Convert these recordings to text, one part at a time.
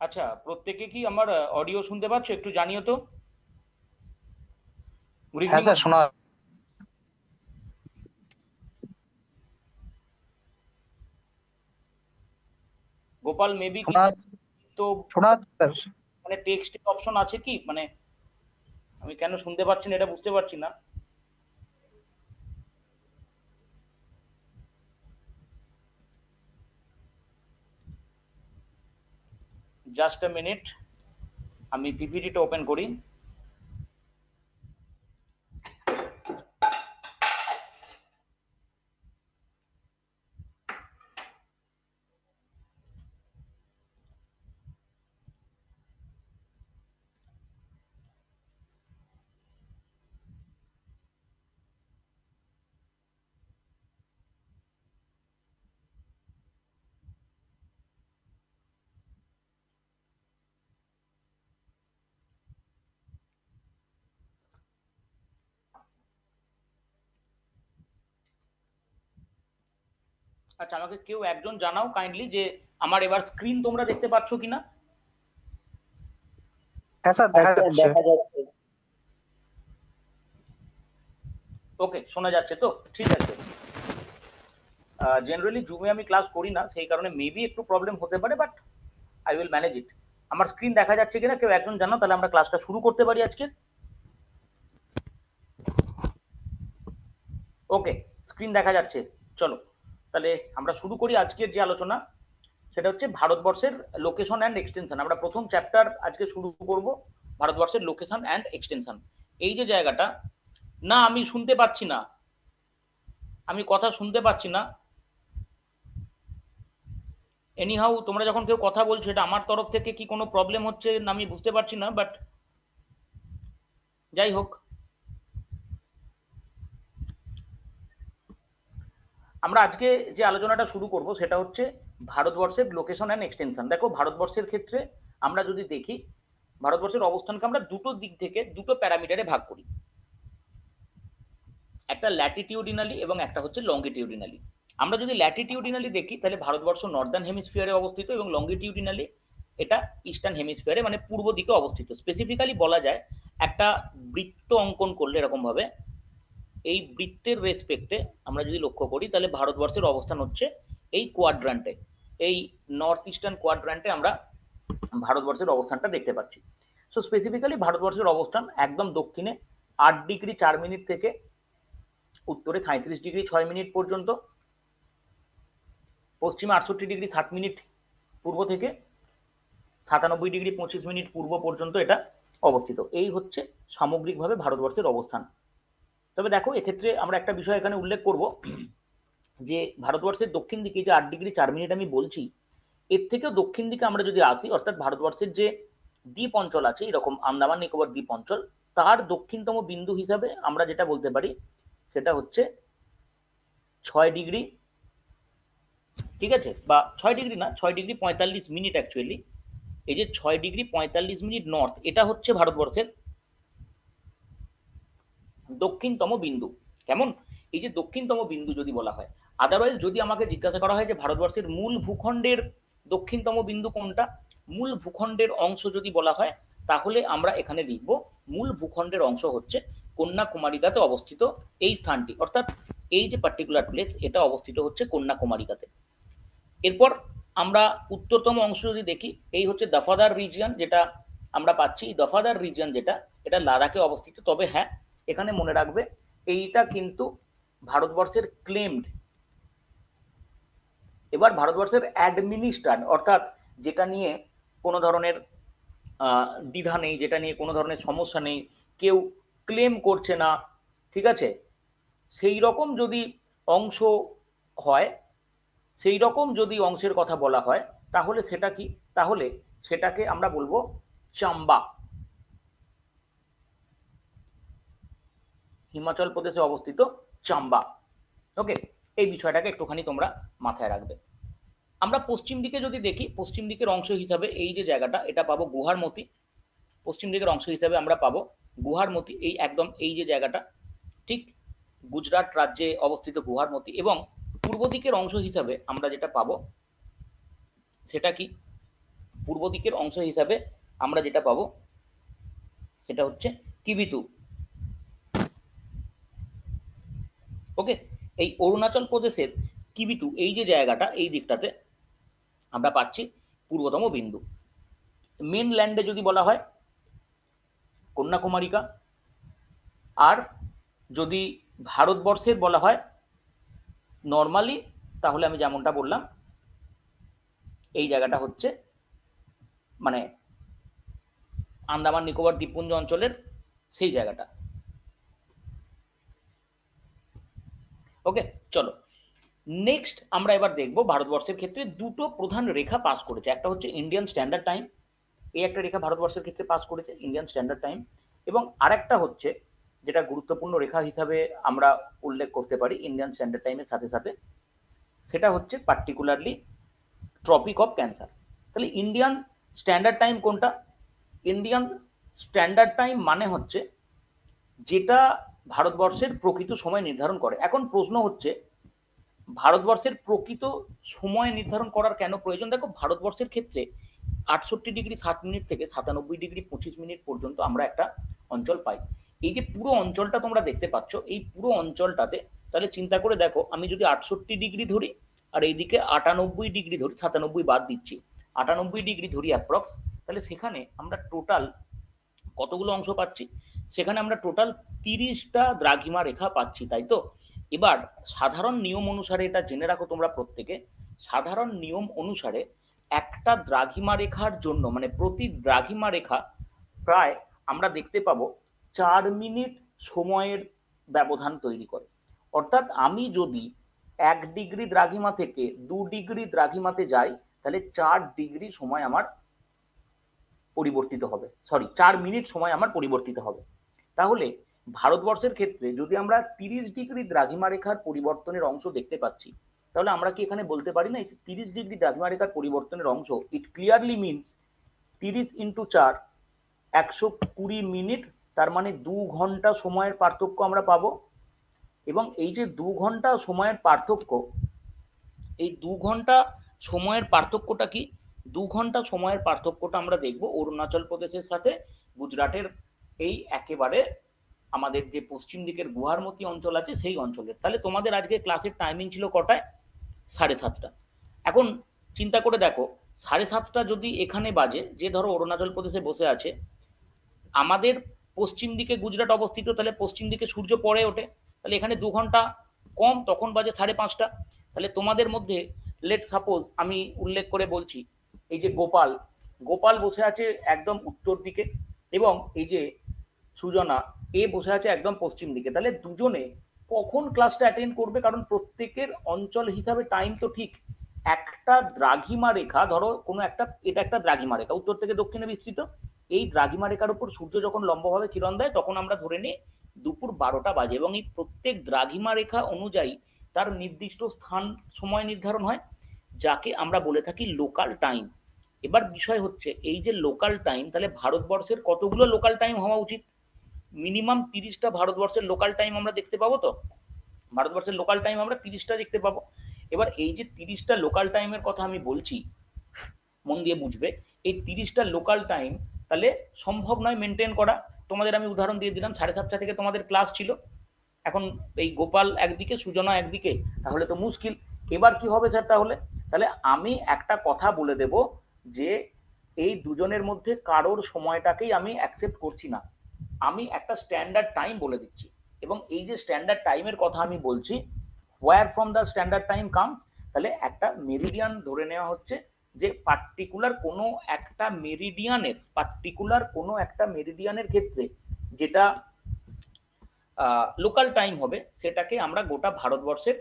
আচ্ছা, প্রত্যেকে কি আমার অডিও শুনতে পাচ্ছ? একটু জানিও তো। গুড হ্যাঁ ইভিনিং। স্যার, শোনা গোপাল, মেবি শোনা কিছু তো শোনা যাচ্ছে স্যার। মানে টেক্সট অপশন আছে কি? মানে আমি কেন শুনতে পাচ্ছি না এটা বুঝতে পারছি না। জাস্ট আ মিনিট, আমি পিপিটিটা ওপেন করি। আচ্ছা, আমাকে কেউ একজন জানাও কাইন্ডলি যে আমার এবার স্ক্রিন তোমরা দেখতে পাচ্ছ কিনা। হ্যাঁ স্যার, দেখা আচ্ছা, যাচ্ছে। দেখা যাচ্ছে। ওকে, শোনা যাচ্ছে তো? ঠিক আছে। জেনারেলি জুমে আমি ক্লাস করি না, সেই কারণে মেবি একটু প্রবলেম হতে পারে, বাট আই উইল ম্যানেজ ইট। আমার স্ক্রিন দেখা যাচ্ছে কিনা কেউ একজন জানাও, তাহলে আমরা ক্লাসটা শুরু করতে পারি আজকে। ওকে, স্ক্রিন দেখা যাচ্ছে। চলো তাহলে আমরা শুরু করি আজকের যে আলোচনা, সেটা হচ্ছে ভারতবর্ষের লোকেশন অ্যান্ড এক্সটেনশন। আমরা প্রথম চ্যাপ্টার আজকে শুরু করব, ভারতবর্ষের লোকেশন অ্যান্ড এক্সটেনশন। এই যে জায়গাটা, না আমি শুনতে পাচ্ছি না, আমি কথা শুনতে পাচ্ছি না। এনিহাউ তোমরা যখন কেউ কথা বলছো, এটা আমার তরফ থেকে কি কোনো প্রবলেম হচ্ছে না আমি বুঝতে পারছি না, বাট যাই হোক, আমরা আজকে যে আলোচনাটা শুরু করব সেটা হচ্ছে ভারতবর্ষের লোকেশন অ্যান্ড এক্সটেনশন। দেখো, ভারতবর্ষের ক্ষেত্রে আমরা যদি দেখি, ভারতবর্ষের অবস্থানকে আমরা দুটো দিক থেকে দুটো প্যারামিটারে ভাগ করি, একটা ল্যাটিটিউডিনালি এবং একটা হচ্ছে লঙ্গিটিউডিনালি। আমরা যদি ল্যাটিটিউডিনালি দেখি তাহলে ভারতবর্ষ নর্দার্ন হেমিস্ফিয়ারে অবস্থিত, এবং লঙ্গিটিউডিনালি এটা ইস্টার্ন হেমিস্ফিয়ারে মানে পূর্ব দিকে অবস্থিত। স্পেসিফিক্যালি বলা যায়, একটা বৃত্ত অঙ্কন করলে এরকম ভাবে, এই বৃত্তের রেসপেক্টে আমরা যদি লক্ষ্য করি তাহলে ভারতবর্ষের অবস্থান হচ্ছে এই কোয়াড্রান্টে, এই নর্থ ইস্টার্ন কোয়াড্রান্টে আমরা ভারতবর্ষের অবস্থানটা দেখতে পাচ্ছি। সো স্পেসিফিক্যালি ভারতবর্ষের অবস্থান একদম দক্ষিণে 8 ডিগ্রি 4 মিনিট থেকে উত্তরে 37 ডিগ্রি 6 মিনিট পর্যন্ত, পশ্চিমে 68 ডিগ্রি 7 মিনিট পূর্ব থেকে 97 ডিগ্রি 25 মিনিট পূর্ব পর্যন্ত এটা অবস্থিত। এই হচ্ছে সামগ্রিকভাবে ভারতবর্ষের অবস্থান। তবে দেখো, এক্ষেত্রে আমরা একটা বিষয় এখানে উল্লেখ করব, যে ভারতবর্ষের দক্ষিণ দিকে যে 8 ডিগ্রি 4 মিনিট আমি বলছি, এর থেকেও দক্ষিণ দিকে আমরা যদি আসি, অর্থাৎ ভারতবর্ষের যে দ্বীপ অঞ্চল আছে এরকম আন্দামান নিকোবর দ্বীপ অঞ্চল, তার দক্ষিণতম বিন্দু হিসাবে আমরা যেটা বলতে পারি সেটা হচ্ছে 6 ডিগ্রি, ঠিক আছে, বা 6 ডিগ্রি না, 6 ডিগ্রি 45 মিনিট অ্যাকচুয়ালি। এই যে 6 ডিগ্রি 45 মিনিট নর্থ, এটা হচ্ছে ভারতবর্ষের দক্ষিণতম বিন্দু। কেমন? এই যে দক্ষিণতম বিন্দু যদি বলা হয়, আদারওয়াইজ যদি আমাকে জিজ্ঞাসা করা হয় যে ভারতবর্ষের মূল ভূখণ্ডের দক্ষিণতম বিন্দু কোনটা, মূল ভূখণ্ডের অংশ যদি বলা হয়, তাহলে আমরা এখানে লিখব মূল ভূখণ্ডের অংশ হচ্ছে কন্যাকুমারিকাতে অবস্থিত এই স্থানটি, অর্থাৎ এই যে পার্টিকুলার প্লেস এটা অবস্থিত হচ্ছে কন্যাকুমারিকাতে। এরপর আমরা উত্তরতম অংশ যদি দেখি, এই হচ্ছে দফাদার রিজিয়ন যেটা আমরা পাচ্ছি। দফাদার রিজিয়ন যেটা, এটা লাদাখে অবস্থিত। তবে হ্যাঁ, এখানে মনে রাখবে এইটা কিন্তু ভারতবর্ষের ক্লেমড, এবার ভারতবর্ষের অ্যাডমিনিস্ট্রাড, অর্থাৎ যেটা নিয়ে কোনো ধরনের দ্বিধা নেই, যেটা নিয়ে কোনো ধরনের সমস্যা নেই, কেউ ক্লেম করছে না, ঠিক আছে, সেই রকম যদি অংশ হয়, সেই রকম যদি অংশের কথা বলা হয়, তাহলে সেটা কি, তাহলে সেটাকে আমরা বলবো চাম্বা। হিমাচল প্রদেশে অবস্থিত চাম্বা। ওকে, এই বিষয়টাকে একটুখানি তোমরা মাথায় রাখবে। আমরা পশ্চিম দিকে যদি দেখি, পশ্চিম দিকের অংশ হিসাবে এই যে জায়গাটা, এটা পাবো গুহারমতি। পশ্চিম দিকের অংশ হিসাবে আমরা পাবো গুহারমতি, এই একদম এই যে জায়গাটা, ঠিক গুজরাট রাজ্যে অবস্থিত গুহারমতি। এবং পূর্ব দিকের অংশ হিসাবে আমরা যেটা পাবো সেটা কি, পূর্ব দিকের অংশ হিসাবে আমরা যেটা পাবো সেটা হচ্ছে কিবিতু। ওকে, এই অরুণাচল প্রদেশের কিবিতু এই যে জায়গাটা, এই দিকটাতে আমরা পাচ্ছি পূর্বতম বিন্দু। মেনল্যান্ডে যদি বলা হয় কন্যাকুমারিকা, আর যদি ভারতবর্ষের বলা হয় নর্মালি, তাহলে আমি যেমনটা বললাম এই জায়গাটা হচ্ছে মানে আন্দামান নিকোবর দ্বীপপুঞ্জ অঞ্চলের সেই জায়গাটা। ওকে, চলো নেক্সট আমরা এবার দেখব ভারতবর্ষের ক্ষেত্রে দুটো প্রধান রেখা পাস করেছে। একটা হচ্ছে ইন্ডিয়ান স্ট্যান্ডার্ড টাইম, এই একটা রেখা ভারতবর্ষের ক্ষেত্রে পাস করেছে ইন্ডিয়ান স্ট্যান্ডার্ড টাইম, এবং আরেকটা হচ্ছে যেটা গুরুত্বপূর্ণ রেখা হিসাবে আমরা উল্লেখ করতে পারি ইন্ডিয়ান স্ট্যান্ডার্ড টাইমের সাথে সাথে, সেটা হচ্ছে পার্টিকুলারলি ট্রপিক অফ ক্যান্সার। তাহলে ইন্ডিয়ান স্ট্যান্ডার্ড টাইম কোনটা? ইন্ডিয়ান স্ট্যান্ডার্ড টাইম মানে হচ্ছে যেটা ভারতবর্ষের প্রকৃত সময় নির্ধারণ করে। এখন প্রশ্ন হচ্ছে ভারতবর্ষের প্রকৃত সময় নির্ধারণ করার কেন প্রয়োজন? দেখো, ভারতবর্ষের ক্ষেত্রে 68°7' থেকে 97°25' পর্যন্ত আমরা একটা অঞ্চল পাই। এই যে পুরো অঞ্চলটা তোমরা দেখতে পাচ্ছ, এই পুরো অঞ্চলটাতে তাহলে চিন্তা করে দেখো, আমি যদি 68° ধরি আর এইদিকে 98° ধরি, 97 বাদ দিচ্ছি, 98° ধরি অ্যাপ্রক্স, তাহলে সেখানে আমরা টোটাল কতগুলো অংশ পাচ্ছি? সেখানে আমরা টোটাল 30টা দ্রাঘিমা রেখা পাচ্ছি, তাই তো? এবার সাধারণ নিয়ম অনুসারে, এটা জেনে রাখো তোমরা প্রত্যেকে, সাধারণ নিয়ম অনুসারে একটা দ্রাঘিমা রেখার জন্য মানে প্রতি দ্রাঘিমা রেখা প্রায় আমরা দেখতে পাবো 4 মিনিট সময়ের ব্যবধান তৈরি করে। অর্থাৎ আমি যদি 1 ডিগ্রি দ্রাঘিমা থেকে 2 ডিগ্রি দ্রাঘিমাতে যাই, তাহলে 4 ডিগ্রি সময় আমার পরিবর্তিত হবে, সরি 4 মিনিট সময় আমার পরিবর্তিত হবে। তাহলে ভারতবর্ষের ক্ষেত্রে যদি আমরা 30 ডিগ্রি দ্রাঘিমা রেখার পরিবর্তনের অংশ দেখতে পাচ্ছি, তাহলে আমরা কি এখানে বলতে পারি না 30 ডিগ্রি দ্রাঘিমা রেখার পরিবর্তনের অংশ, ইট ক্লিয়ারলি মিনস 30 × 4 120 মিনিট, তার মানে 2 ঘন্টা সময়ের পার্থক্য আমরা পাবো। এবং এই যে 2 ঘন্টা সময়ের পার্থক্য, এই 2 ঘন্টা সময়ের পার্থক্যটা কি? 2 ঘন্টা সময়ের পার্থক্যটা আমরা দেখব অরুণাচল প্রদেশের সাথে গুজরাটের এই একেবারে আমাদের যে পশ্চিম দিকের গুয়াহাটি অঞ্চল আছে সেই অঞ্চলের। তাহলে তোমাদের আজকে ক্লাসের টাইমিং ছিল কটায়? 7:30। এখন চিন্তা করে দেখো, 7:30 যদি এখানে বাজে, যে ধরো অরুণাচল প্রদেশে বসে আছে, আমাদের পশ্চিম দিকে গুজরাট অবস্থিত, তাহলে পশ্চিম দিকে সূর্য পরে ওঠে, তাহলে এখানে 2 ঘন্টা কম, তখন বাজে 5:30। তাহলে তোমাদের মধ্যে লেট সাপোজ আমি উল্লেখ করে বলছি, এই যে গোপাল, গোপাল বসে আছে একদম উত্তর দিকে, এবং এই যে সুজনা এ বসে আছে একদম পশ্চিম দিকে। তাহলে দুজনে কখন ক্লাসটা অ্যাটেন্ড করবে? কারণ প্রত্যেকের অঞ্চল হিসাবে টাইম তো ঠিক। একটা দ্রাঘিমা রেখা ধরো, কোনো একটা, এটা একটা দ্রাঘিমা রেখা উত্তর থেকে দক্ষিণে বিস্তৃত, এই দ্রাঘিমা রেখার উপর সূর্য যখন লম্বভাবে কিরণ দেয়, তখন আমরা ধরে নিই দুপুর 12টা বাজে, এবং এই প্রত্যেক দ্রাঘিমা রেখা অনুযায়ী তার নির্দিষ্ট স্থান সময় নির্ধারণ হয়, যাকে আমরা বলে থাকি লোকাল টাইম। এবার বিষয় হচ্ছে এই যে লোকাল টাইম, তাহলে ভারতবর্ষের কতগুলো লোকাল টাইম হওয়া উচিত? মিনিমাম 30টা ভারতবর্ষের লোকাল টাইম আমরা দেখতে পাবো। তো ভারতবর্ষের লোকাল টাইম আমরা 30টা দেখতে পাবো। এবার এই যে 30টা লোকাল টাইমের কথা আমি বলছি, মন দিয়ে বুঝবে, এই 30টা লোকাল টাইম তাহলে সম্ভব নয় মেনটেন করা। তোমাদের আমি উদাহরণ দিয়ে দিলাম, 7:30 থেকে তোমাদের ক্লাস ছিল, এখন এই গোপাল একদিকে সুজনা একদিকে, তাহলে তো মুশকিল। এবার কি হবে স্যার? তাহলে তাহলে আমি একটা কথা বলে দেব যে এই দুজনের মধ্যে কারোর সময়টাকেই আমি অ্যাকসেপ্ট করছি না, আমি একটা স্ট্যান্ডার্ড টাইম বলে দিচ্ছি। এবং এই যে স্ট্যান্ডার্ড টাইমের কথা আমি বলছি, where from the standard time comes, তাহলে একটা মেরিডিয়ান ধরে নেওয়া হচ্ছে, যে পার্টিকুলার কোনো একটা মেরিডিয়ানের ক্ষেত্রে যেটা লোকাল টাইম হবে, সেটাকে আমরা গোটা ভারতবর্ষের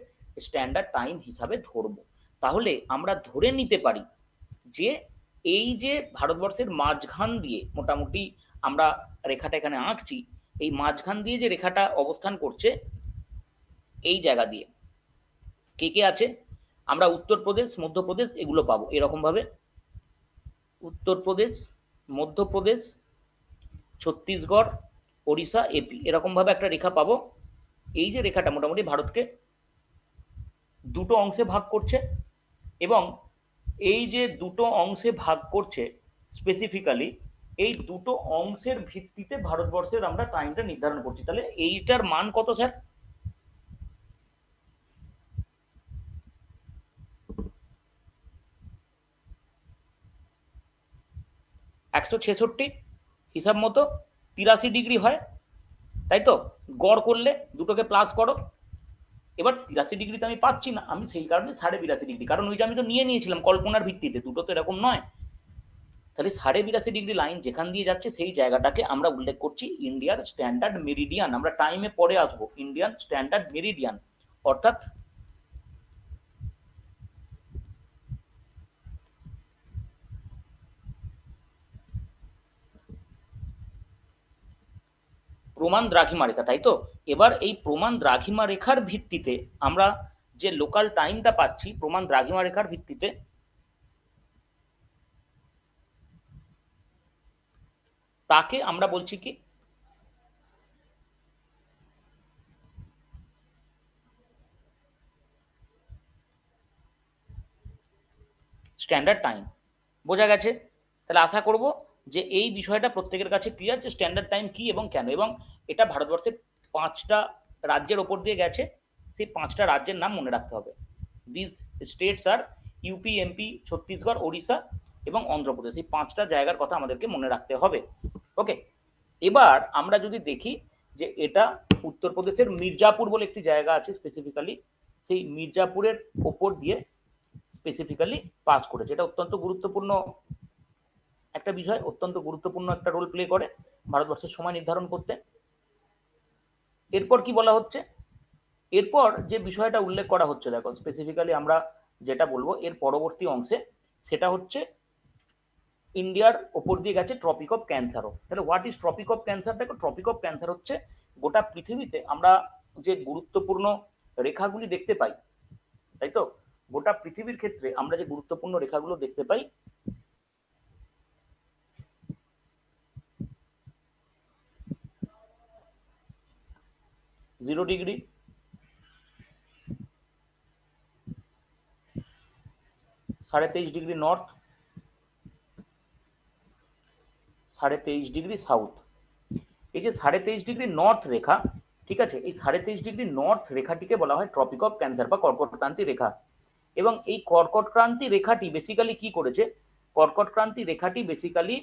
স্ট্যান্ডার্ড টাইম হিসাবে ধরবো। তাহলে আমরা ধরে নিতে পারি যে এই যে ভারতবর্ষের মাঝখান দিয়ে মোটামুটি আমরা রেখাটা এখানে আঁকছি, এই মাঝখান দিয়ে যে রেখাটা অবস্থান করছে এই জায়গা দিয়ে কে কে আছে? আমরা উত্তরপ্রদেশ, মধ্যপ্রদেশ এগুলো পাবো এরকম ভাবে, উত্তরপ্রদেশ, মধ্যপ্রদেশ, ছত্তিশগড়, ওড়িশা, এপি, এরকম ভাবে একটা রেখা পাবো। এই যে রেখাটা মোটামুটি ভারতকে দুটো অংশে ভাগ করছে, এবং এই যে দুটো অংশে ভাগ করছে স্পেসিফিক্যালি, এই দুটো অংশের ভিত্তিতে ভারতবর্ষের আমরা টাইমটা নির্ধারণ করছি। তাহলে এইটার মান কত স্যার? 166 হিসাব মতো 83 ডিগ্রি হয়, তাই তো? গড় করলে দুটোকে প্লাস করো। এবার 83 ডিগ্রিতে আমি পাচ্ছি না, আমি সেই কারণে 82.5 ডিগ্রি, কারণ ওইটা আমি তো নিয়ে নিয়েছিলাম কল্পনার ভিত্তিতে, দুটো তো এরকম নয়। তাহলে 82.5 ডিগ্রি লাইন যেখান দিয়ে যাচ্ছে সেই জায়গাটাকে আমরা উল্লেখ করছি ইন্ডিয়ার স্ট্যান্ডার্ড মেরিডিয়ান। আমরা টাইমে পরে আসবো, ইন্ডিয়ান স্ট্যান্ডার্ড মেরিডিয়ান, অর্থাৎ প্রমাণ দ্রাঘিমা রেখা, তাই তো? এবার এই প্রমাণ দ্রাঘিমা রেখার ভিত্তিতে আমরা যে লোকাল টাইমটা পাচ্ছি প্রমাণ দ্রাঘিমা রেখার ভিত্তিতে, তাকে আমরা বলছি কি স্ট্যান্ডার্ড টাইম। বোঝা গেছে? তাহলে আশা করব যে এই বিষয়টা প্রত্যেকের কাছে ক্লিয়ার যে স্ট্যান্ডার্ড টাইম কি এবং কেন, এবং এটা ভারতবর্ষের 5টা রাজ্যের ওপর দিয়ে গেছে। সেই 5টা রাজ্যের নাম মনে রাখতে হবে। দিস স্টেটস আর ইউপি, এমপি, ছত্তিশগড়, ওড়িশা এবং অন্ধ্রপ্রদেশ। এই 5টা জায়গার কথা আমাদেরকে মনে রাখতে হবে। ওকে, এবার আমরা যদি দেখি যে এটা উত্তরপ্রদেশের মির্জাপুর বলে একটি জায়গা আছে স্পেসিফিক্যালি, সেই মির্জাপুরের ওপর দিয়ে স্পেসিফিক্যালি পাস করেছে। এটা অত্যন্ত গুরুত্বপূর্ণ একটা বিষয়, অত্যন্ত গুরুত্বপূর্ণ একটা রোল প্লে করে ভারতবর্ষের সময় নির্ধারণ করতে। এরপর কি বলা হচ্ছে, এরপর যে বিষয়টা উল্লেখ করা হচ্ছে, দেখো স্পেসিফিক্যালি আমরা যেটা বলবো এর পরবর্তী অংশে, সেটা হচ্ছে ইন্ডিয়ার ওপর দিয়ে গেছে ট্রপিক অফ ক্যান্সারও। তাহলে what is tropic of cancer? দেখো ট্রপিক অফ ক্যান্সার হচ্ছে গোটা পৃথিবীতে আমরা যে গুরুত্বপূর্ণ রেখাগুলি দেখতে পাই, তাই তো? গোটা পৃথিবীর ক্ষেত্রে আমরা যে গুরুত্বপূর্ণ রেখাগুলো দেখতে পাই, 0 degree, 23.5 degree north, 23.5 degree south. এই যে 23.5 ডিগ্রি নর্থ রেখা, ঠিক আছে, এই 23.5 ডিগ্রি নর্থ রেখাটিকে বলা হয় ট্রপিক অফ ক্যান্সার বা কর্কটক্রান্তি রেখা। এবং এই কর্কটক্রান্তি রেখাটি বেসিক্যালি কি করেছে, কর্কটক্রান্তি রেখাটি বেসিক্যালি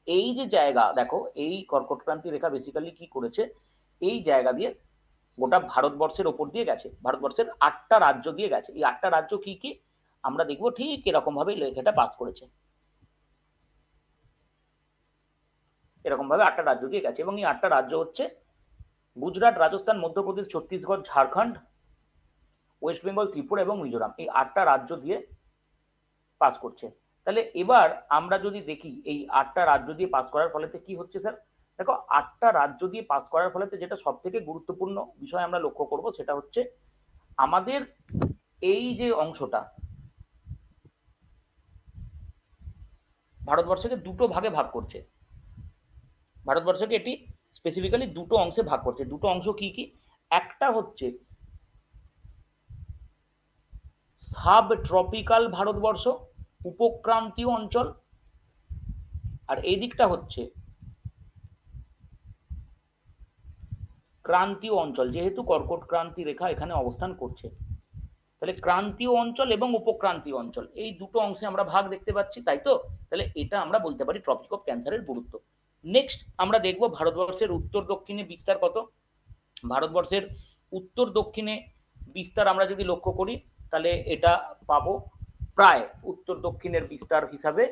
এই যে জায়গা দেখো, এই কর্কটক্রান্তি রেখা বেসিক্যালি কি করেছে, এই জায়গা দিয়ে গোটা ভারতবর্ষের ওপর দিয়ে গেছে, ভারতবর্ষের 8টা রাজ্য দিয়ে গেছে। এই 8টা রাজ্য কি কি আমরা দেখবো, ঠিক এরকম ভাবে রেখাটা পাস করেছে, এরকম ভাবে 8টা রাজ্য দিয়ে গেছে। এবং এই 8টা রাজ্য হচ্ছে গুজরাট, রাজস্থান, মধ্যপ্রদেশ, ছত্তিশগড়, ঝাড়খণ্ড, ওয়েস্ট বেঙ্গল, ত্রিপুরা এবং মিজোরাম। এই 8টা রাজ্য দিয়ে পাস করছে। তাহলে এবার আমরা যদি দেখি এই 8টা রাজ্য দিয়ে পাস করার ফলেতে কি হচ্ছে স্যার, দেখো 8টা রাজ্য দিয়ে পাস করার ফলেতে যেটা সব থেকে গুরুত্বপূর্ণ বিষয় আমরা লক্ষ্য করব, সেটা হচ্ছে আমাদের এই যে অংশটা ভারতবর্ষকে দুটো ভাগে ভাগ করছে, ভারতবর্ষকে এটি স্পেসিফিক্যালি দুটো অংশে ভাগ করছে। দুটো অংশ কি কি, একটা হচ্ছে সাব ট্রপিক্যাল ভারতবর্ষ, উপক্রান্তীয় অঞ্চল, আর এই দিকটা হচ্ছে ক্রান্তীয় অঞ্চল, যেহেতু কর্কট ক্রান্তি রেখা এখানে অবস্থান করছে। তাহলে ক্রান্তীয় অঞ্চল এবং উপক্রান্তীয় অঞ্চল এই দুটো অংশে আমরা ভাগ দেখতে পাচ্ছি, তাই তো? তাহলে এটা আমরা বলতে পারি ট্রপিক অফ ক্যান্সারের গুরুত্ব। নেক্সট আমরা দেখব ভারতবর্ষের উত্তর দক্ষিণে বিস্তার কত। ভারতবর্ষের উত্তর দক্ষিণে বিস্তার আমরা যদি লক্ষ্য করি, তাহলে এটা পাবো প্রায় উত্তর দক্ষিণের বিস্তার হিসাবে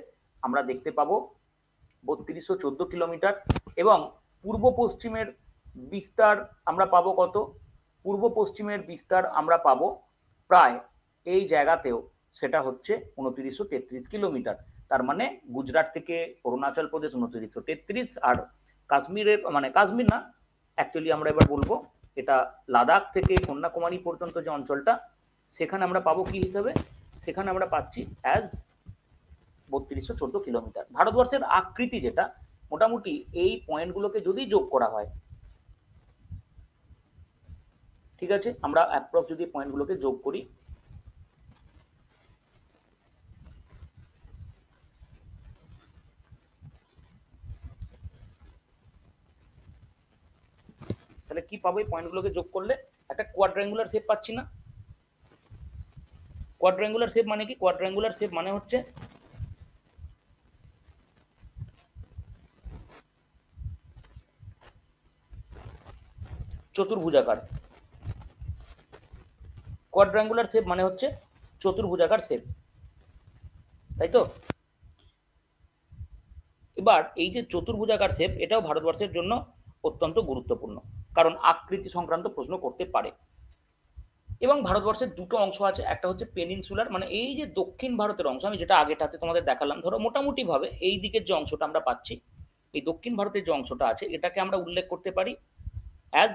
আমরা দেখতে পাবো 3214 কিলোমিটার। এবং পূর্ব পশ্চিমের বিস্তার আমরা পাবো কত, পূর্ব পশ্চিমের বিস্তার আমরা পাবো প্রায় এই জায়গাতেও, সেটা হচ্ছে 2933 কিলোমিটার। তার মানে গুজরাট থেকে অরুণাচল প্রদেশ 2933, আর কাশ্মীরের মানে কাশ্মীর না, অ্যাকচুয়ালি আমরা এবার বলবো এটা লাদাখ থেকে কন্যাকুমারী পর্যন্ত যে অঞ্চলটা, সেখানে আমরা পাবো কি হিসাবে, সেখানে আমরা পাচ্ছি অ্যাজ 3214 কিলোমিটার। ভারতবর্ষের আকৃতি যেটা, মোটামুটি এই পয়েন্টগুলোকে যদি যোগ করা হয়, ঠিক আছে, আমরা অ্যাপ্রক্স যদি পয়েন্টগুলোকে যোগ করি, তাহলে কি পাবো এই পয়েন্টগুলোকে যোগ করলে? একটা কোয়াড্রাঙ্গুলার শেপ পাচ্ছি না? কোয়াড্রাঙ্গুলার শেপ মানে কি? কোয়াড্রাঙ্গুলার শেপ মানে হচ্ছে চতুর্ভুজাকার। কোয়াড্রাঙ্গুলার শেপ মানে হচ্ছে চতুর্ভুজাকার শেপ, তাই তো? এবার এই যে চতুর্ভুজাকার শেপ, এটাও ভারতবর্ষের জন্য অত্যন্ত গুরুত্বপূর্ণ, কারণ আকৃতি সংক্রান্ত প্রশ্ন করতে পারে। এবং ভারতবর্ষের দুটো অংশ আছে, একটা হচ্ছে পেনিনসুলার, মানে এই যে দক্ষিণ ভারতের অংশ, আমি যেটা আগেটাতে তোমাদের দেখালাম, ধরো মোটামুটি ভাবে এই দিকের যে অংশটা আমরা পাচ্ছি, এই দক্ষিণ ভারতের যে অংশটা আছে, এটাকে আমরা উল্লেখ করতে পারি অ্যাজ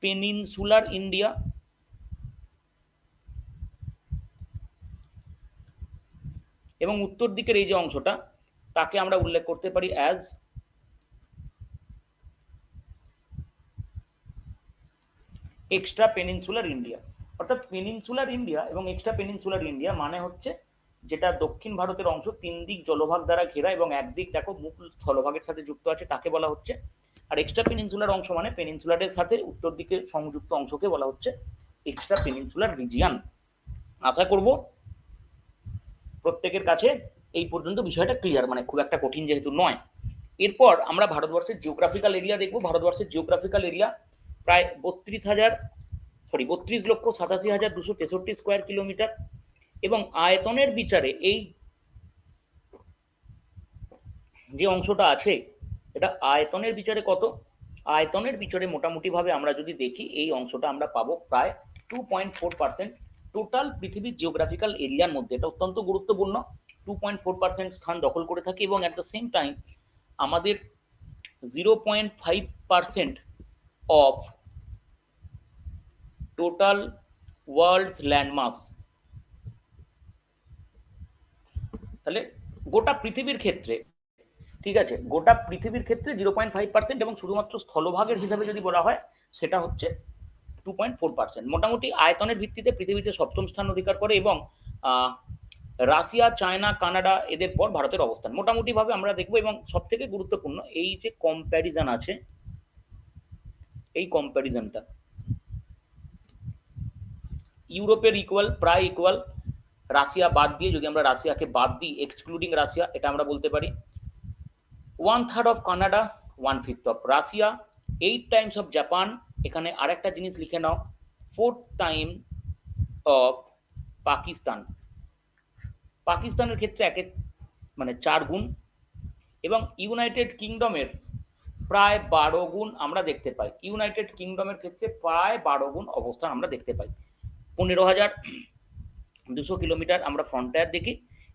পেনিনসুলার ইন্ডিয়া। এবং উত্তর দিকের এই যে অংশটা, তাকে আমরা উল্লেখ করতে পারি অ্যাজ এক্সট্রা পেনিনসুলার ইন্ডিয়া। অর্থাৎ পেনিনসুলার ইন্ডিয়া এবং এক্সট্রা পেনিনসুলার ইন্ডিয়া মানে হচ্ছে যেটা দক্ষিণ ভারতের অংশ, তিন দিক জলভাগ দ্বারা ঘেরা এবং একদিক দেখো মুখ স্থলভাগের সাথে যুক্ত আছে, তাকে বলা হচ্ছে। আর এক্সট্রা পেনিনসুলার অংশ মানে পেনিনসুলারের সাথে উত্তর দিকে সংযুক্ত অংশকে বলা হচ্ছে এক্সট্রা পেনিনসুলার রিজিয়ান। আশা করব প্রত্যেকের কাছে এই পর্যন্ত বিষয়টা ক্লিয়ার, মানে খুব একটা কঠিন যেহেতু নয়। এরপর আমরা ভারতবর্ষের জিওগ্রাফিক্যাল এরিয়া দেখব। ভারতবর্ষের জিওগ্রাফিক্যাল এরিয়া প্রায় 32,87,263 স্কোয়ার কিলোমিটার। এবং আয়তনের বিচারে এই যে অংশটা আছে, এটা আয়তনের বিচারে কত? আয়তনের বিচারে মোটামুটি ভাবে আমরা যদি দেখি, এই অংশটা আমরা পাবো প্রায় 2.4% টোটাল পৃথিবীর জিওগ্রাফিক্যাল এরিয়ার মধ্যে। এটা অত্যন্ত গুরুত্বপূর্ণ, 2.4% স্থান দখল করে থাকে। এবং অ্যাট দ্য সেম টাইম আমাদের 0.5% অফ টোটাল ওয়ার্ল্ডস ল্যান্ডমাস। তাহলে গোটা পৃথিবীর ক্ষেত্রে, ঠিক আছে, গোটা পৃথিবীর ক্ষেত্রে 0.5%, এবং শুধুমাত্র স্থলভাগের হিসাবে যদি বলা হয় সেটা হচ্ছে 2.4%। মোটামুটি আয়তনের ভিত্তিতে পৃথিবীতে সপ্তম স্থান অধিকার করে। এবং রাশিয়া, চায়না, কানাডা এদের পর ভারতের অবস্থান মোটামুটি ভাবে আমরা দেখব। এবং সব থেকে গুরুত্বপূর্ণ এই যে কম্প্যারিজন আছে, এই কম্প্যারিজনটা ইউরোপের ইকুয়াল, প্রায় ইকুয়াল। রাশিয়া বাদ দিয়ে, যদি আমরা রাশিয়াকে বাদ দিই, এক্সক্লুডিং রাশিয়া, এটা আমরা বলতে পারি 1/3 of Canada, 1/5 of Russia, 8 Times of Japan. এখানে আরেকটা জিনিস লিখে নাও, 4 টাইম অফ পাকিস্তান। পাকিস্তানের ক্ষেত্রে একে মানে 4 গুণ। এবং ইউনাইটেড কিংডমের প্রায় 12 গুণ আমরা দেখতে পাই। ইউনাইটেড কিংডমের ক্ষেত্রে প্রায় 12 গুণ অবস্থান আমরা দেখতে পাই। 15,200 কিলোমিটার আমরা ফ্রন্টায়ার দেখি।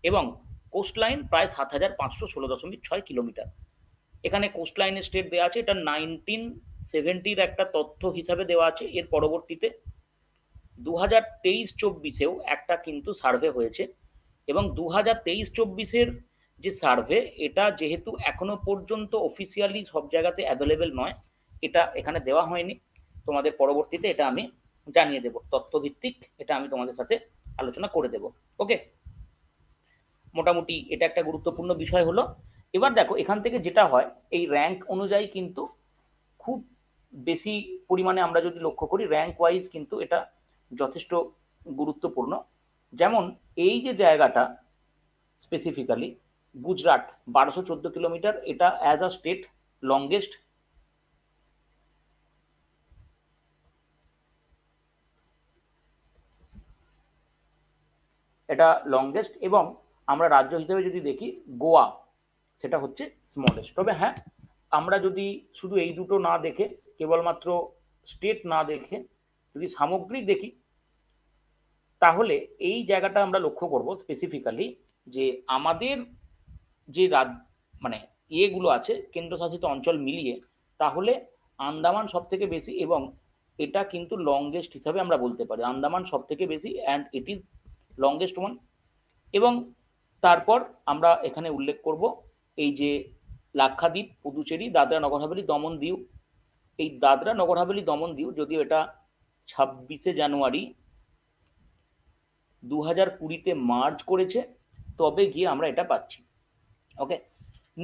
এবং কোস্ট লাইন প্রায় 7,516.6 কিলোমিটার। এখানে কোস্ট লাইনের স্টেট দেওয়া আছে, এটা 1970 একটা তথ্য হিসাবে দেওয়া আছে। এর পরবর্তীতে 2023-24-এও একটা কিন্তু সার্ভে হয়েছে। এবং 2023-24-এর যে সার্ভে, এটা যেহেতু এখনো পর্যন্ত অফিসিয়ালি সব জায়গাতে অ্যাভেলেবেল নয়, এটা এখানে দেওয়া হয়নি। তোমাদের পরবর্তীতে এটা আমি জানিয়ে দেব, তথ্যভিত্তিক এটা আমি তোমাদের সাথে আলোচনা করে দেব। ওকে, মোটামুটি এটা একটা গুরুত্বপূর্ণ বিষয় হলো। এবার দেখো এখান থেকে যেটা হয়, এই র্যাঙ্ক অনুযায়ী কিন্তু খুব বেশি পরিমাণে আমরা যদি লক্ষ্য করি, র্যাঙ্ক ওয়াইজ কিন্তু এটা যথেষ্ট গুরুত্বপূর্ণ। যেমন এই যে জায়গাটা স্পেসিফিক্যালি গুজরাট 1214 কিলোমিটার, এটা অ্যাজ আ স্টেট লংগেস্ট। এটা লংগেস্ট। এবং আমরা রাজ্য হিসেবে যদি দেখি, গোয়া সেটা হচ্ছে স্মলেস্ট। তবে হ্যাঁ, আমরা যদি শুধু এই দুটো না দেখে, কেবলমাত্র স্টেট না দেখে যদি সামগ্রিক দেখি, তাহলে এই জায়গাটা আমরা লক্ষ্য করব স্পেসিফিক্যালি, যে আমাদের যে মানে ইয়েগুলো আছে কেন্দ্রশাসিত অঞ্চল মিলিয়ে, তাহলে আন্দামান সব থেকে বেশি। এবং এটা কিন্তু লংগেস্ট হিসাবে আমরা বলতে পারি, আন্দামান সব থেকে বেশি, and it is longest one. এবং তারপর আমরা এখানে উল্লেখ করব এই যে লাক্ষাদ্বীপ, পুদুচেরি, দাদরা নগর হাভেলি, দমন দিউ। এই দাদরা নগর হাভেলি, দমন দিউ, যদিও এটা 26শে জানুয়ারি 2020-তে মার্চ করেছে, তবে গিয়ে আমরা এটা পাচ্ছি। ওকে,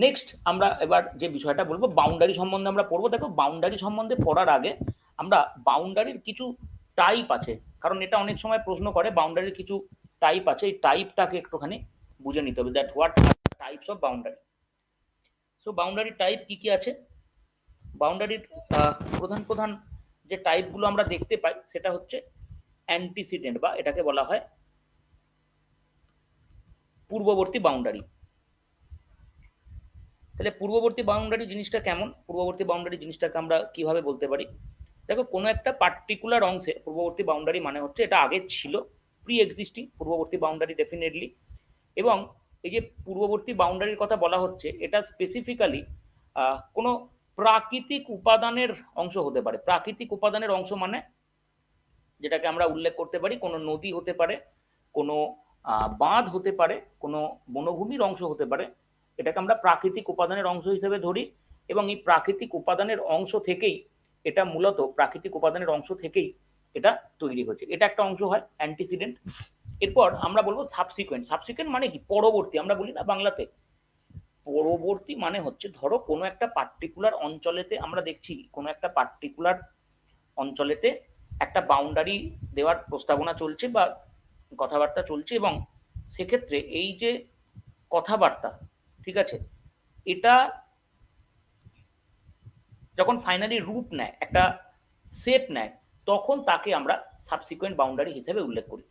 নেক্সট আমরা এবার যে বিষয়টা বলবো বাউন্ডারি সম্বন্ধে আমরা পড়বো। দেখো বাউন্ডারি সম্বন্ধে পড়ার আগে আমরা বাউন্ডারির কিছু টাইপ আছে, কারণ এটা অনেক সময় প্রশ্ন করে বাউন্ডারির কিছু টাইপ আছে, এই টাইপটাকে একটুখানি বুঝে নিতে হবে, that what types of boundary. So boundary type কি কি আছে, বাউন্ডারির প্রধান প্রধান যে টাইপগুলো আমরা দেখতে পাই সেটা হচ্ছে অ্যান্টিসিডেন্ট, বা এটাকে বলা হয় পূর্ববর্তী বাউন্ডারি। তাহলে পূর্ববর্তী বাউন্ডারি জিনিসটা কেমন, পূর্ববর্তী বাউন্ডারি জিনিসটাকে আমরা কিভাবে বলতে পারি? দেখো কোনো একটা পার্টিকুলার অংশে পূর্ববর্তী বাউন্ডারি মানে হচ্ছে এটা আগে ছিল, প্রি এক্সিস্টিং পূর্ববর্তী বাউন্ডারি ডেফিনেটলি। এবং এই যে পূর্ববর্তী বাউন্ডারির কথা বলা হচ্ছে এটা স্পেসিফিক্যালি কোনো প্রাকৃতিক উপাদানের অংশ হতে পারে। প্রাকৃতিক উপাদানের অংশ মানে যেটাকে আমরা উল্লেখ করতে পারি কোনো নদী হতে পারে, কোনো বাঁধ হতে পারে, কোনো বনভূমির অংশ হতে পারে, এটাকে আমরা প্রাকৃতিক উপাদানের অংশ হিসেবে ধরি। এবং এই প্রাকৃতিক উপাদানের অংশ থেকেই এটা মূলত প্রাকৃতিক উপাদানের অংশ থেকেই এটা তৈরি হচ্ছে, এটা একটা অংশ হয় অ্যান্টিসিডেন্ট। এরপর আমরা বলবো সাবসিকুয়েন্ট। সাবসিকুয়েন্ট মানে কি? পরবর্তী, আমরা বলি না বাংলাতে পরবর্তী মানে হচ্ছে ধরো কোনো একটা পার্টিকুলার অঞ্চলেতে আমরা দেখছি কোনো একটা পার্টিকুলার অঞ্চলেতে একটা বাউন্ডারি দেওয়ার প্রস্তাবনা চলছে বা কথাবার্তা চলছে, এবং সেক্ষেত্রে এই যে কথাবার্তা, ঠিক আছে, এটা যখন ফাইনালি রূপ নেয়, একটা শেপ নেয়, তখন তাকে আমরা সাবসিকুয়েন্ট বাউন্ডারি হিসেবে উল্লেখ করি।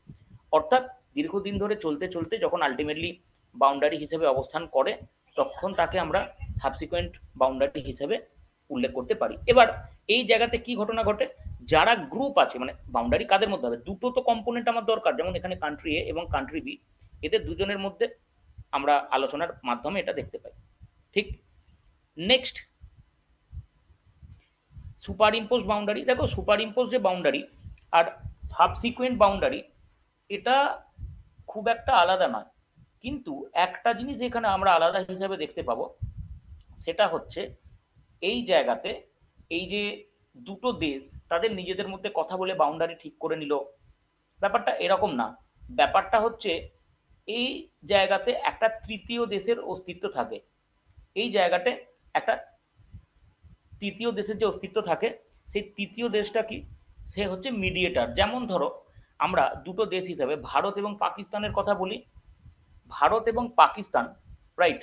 অর্থাৎ দীর্ঘদিন ধরে চলতে চলতে যখন আলটিমেটলি বাউন্ডারি হিসেবে অবস্থান করে, তখন তাকে আমরা সাবসিকুয়েন্ট বাউন্ডারি হিসেবে উল্লেখ করতে পারি। এবার এই জায়গাতে কি ঘটনা ঘটে, যারা গ্রুপ আছে, মানে বাউন্ডারি কাদের মধ্যে হবে, দুটো তো কম্পোনেন্ট আমার দরকার, যেমন এখানে কান্ট্রি এ এবং কান্ট্রি বি, এদের দুজনের মধ্যে আমরা আলোচনার মাধ্যমে এটা দেখতে পাই। ঠিক। Next super impose boundary. দেখো সুপার ইম্পোজ যে বাউন্ডারি আর সাবসিকুয়েন্ট বাউন্ডারি এটা খুব একটা আলাদা নয়, কিন্তু একটা জিনিস এখানে আমরা আলাদা হিসাবে দেখতে পাবো, সেটা হচ্ছে এই জায়গাতে এই যে দুটো দেশ তাদের নিজেদের মধ্যে কথা বলে বাউন্ডারি ঠিক করে নিল, ব্যাপারটা এরকম না। ব্যাপারটা হচ্ছে এই জায়গাতে একটা তৃতীয় দেশের অস্তিত্ব থাকে, এই জায়গাতে একটা তৃতীয় দেশের যে অস্তিত্ব থাকে, সেই তৃতীয় দেশটা কি, সে হচ্ছে মিডিয়েটার। যেমন ধরো আমরা দুটো দেশ হিসাবে ভারত এবং পাকিস্তানের কথা বলি, ভারত এবং পাকিস্তান, রাইট,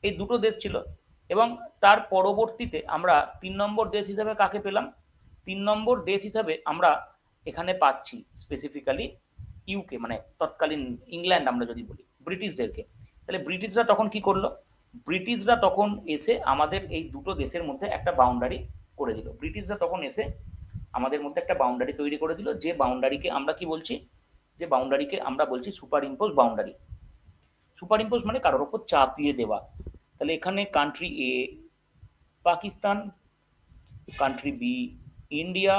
এই দুটো দেশ ছিল। এবং তার পরবর্তীতে আমরা ৩ নম্বর দেশ হিসাবে কাকে পেলাম, ৩ নম্বর দেশ হিসাবে আমরা এখানে পাচ্ছি স্পেসিফিক্যালি ইউকে, মানে তৎকালীন ইংল্যান্ড আমরা যদি বলি, ব্রিটিশদেরকে। তাহলে ব্রিটিশরা তখন কি করলো, ব্রিটিশরা তখন এসে আমাদের এই দুটো দেশের মধ্যে একটা বাউন্ডারি করে দিল। ব্রিটিশরা তখন এসে আমাদের মধ্যে একটা বাউন্ডারি তৈরি করে দিল, যে বাউন্ডারিকে আমরা কি বলছি, যে বাউন্ডারিকে আমরা বলছি super impose boundary. Super impose মানে কারোর ওপর চাপিয়ে দেওয়া। তাহলে এখানে কান্ট্রি এ পাকিস্তান, কান্ট্রি বি ইন্ডিয়া,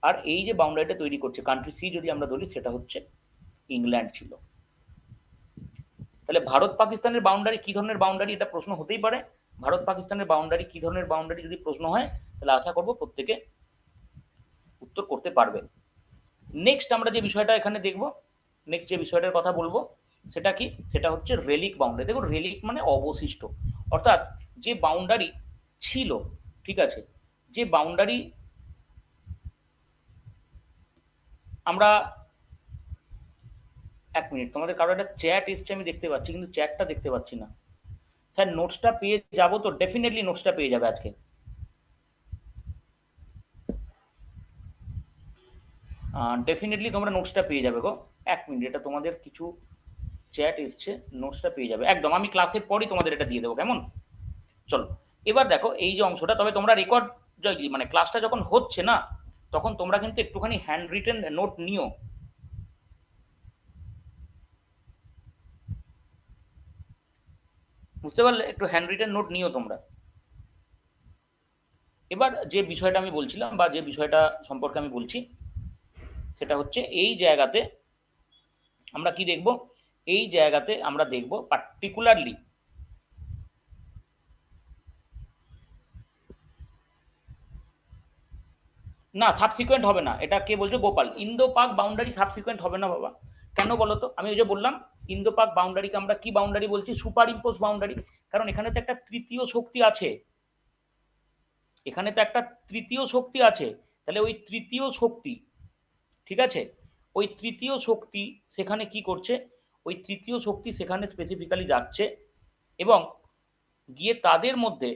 আর এই যে বাউন্ডারিটা তৈরি করছে কান্ট্রি সি যদি আমরা ধরি, সেটা হচ্ছে ইংল্যান্ড ছিল। তাহলে ভারত পাকিস্তানের বাউন্ডারি কি ধরনের বাউন্ডারি, এটা প্রশ্ন হতেই পারে। ভারত পাকিস্তানের বাউন্ডারি কি ধরনের বাউন্ডারি যদি প্রশ্ন হয়, তাহলে আশা করব প্রত্যেকে উত্তর করতে পারবে। নেক্সট আমরা যে বিষয়টা এখানে দেখব, নেক্সট যে বিষয়টার কথা বলবো সেটা কি, সেটা হচ্ছে রেলিক বাউন্ডারি। দেখো রেলিক মানে অবশিষ্ট, অর্থাৎ যে বাউন্ডারি ছিল, ঠিক আছে, যে বাউন্ডারি আমরা, এক মিনিট, তোমাদের কারো একটা চ্যাট এসছে আমি দেখতে পাচ্ছি, কিন্তু চ্যাটটা দেখতে পাচ্ছি না। স্যার নোটসটা পেয়ে যাবো তো? ডেফিনেটলি নোটসটা পেয়ে যাবে আজকে, ডেফিনেটলি তোমরা নোটসটা পেয়ে যাবে গো। এক মিনিট, এটা তোমাদের কিছু চ্যাট এসছে, নোটসটা পেয়ে যাবে একদম, আমি ক্লাসের পরই তোমাদের এটা দিয়ে দেবো, কেমন? চলো এবার দেখো এই যে অংশটা, তবে তোমরা রেকর্ড মানে ক্লাসটা যখন হচ্ছে না, তখন তোমরা কিন্তু একটুখানি হ্যান্ড রিটেন নোট নিও। বুঝতে পারলে? একটু হ্যান্ড রিটেন নোট নিও তোমরা। এবার যে বিষয়টা আমি বলছিলাম বা যে বিষয়টা সম্পর্কে আমি বলছি, সেটা হচ্ছে এই জায়গাতে আমরা কি দেখব, এই জায়গাতে আমরা দেখব পার্টিকুলারলি না সাবসিকুয়েন্ট হবে না, এটা কে বলছো? গোপাল। ইন্দো পাক বাউন্ডারি সাবসিকুয়েন্ট হবে না বাবা, কেন বলতো? আমি ওই যে বললাম ইন্দো পাক বাউন্ডারিকে আমরা কি বাউন্ডারি বলছি? Super impose boundary. কারণ এখানে তো একটা তৃতীয় শক্তি আছে, এখানে তো একটা তৃতীয় শক্তি আছে। তাহলে ওই তৃতীয় শক্তি, ঠিক আছে, ওই তৃতীয় শক্তি সেখানে কি করছে? ওই তৃতীয় শক্তি সেখানে স্পেসিফিক্যালি যাচ্ছে এবং গিয়ে তাদের মধ্যে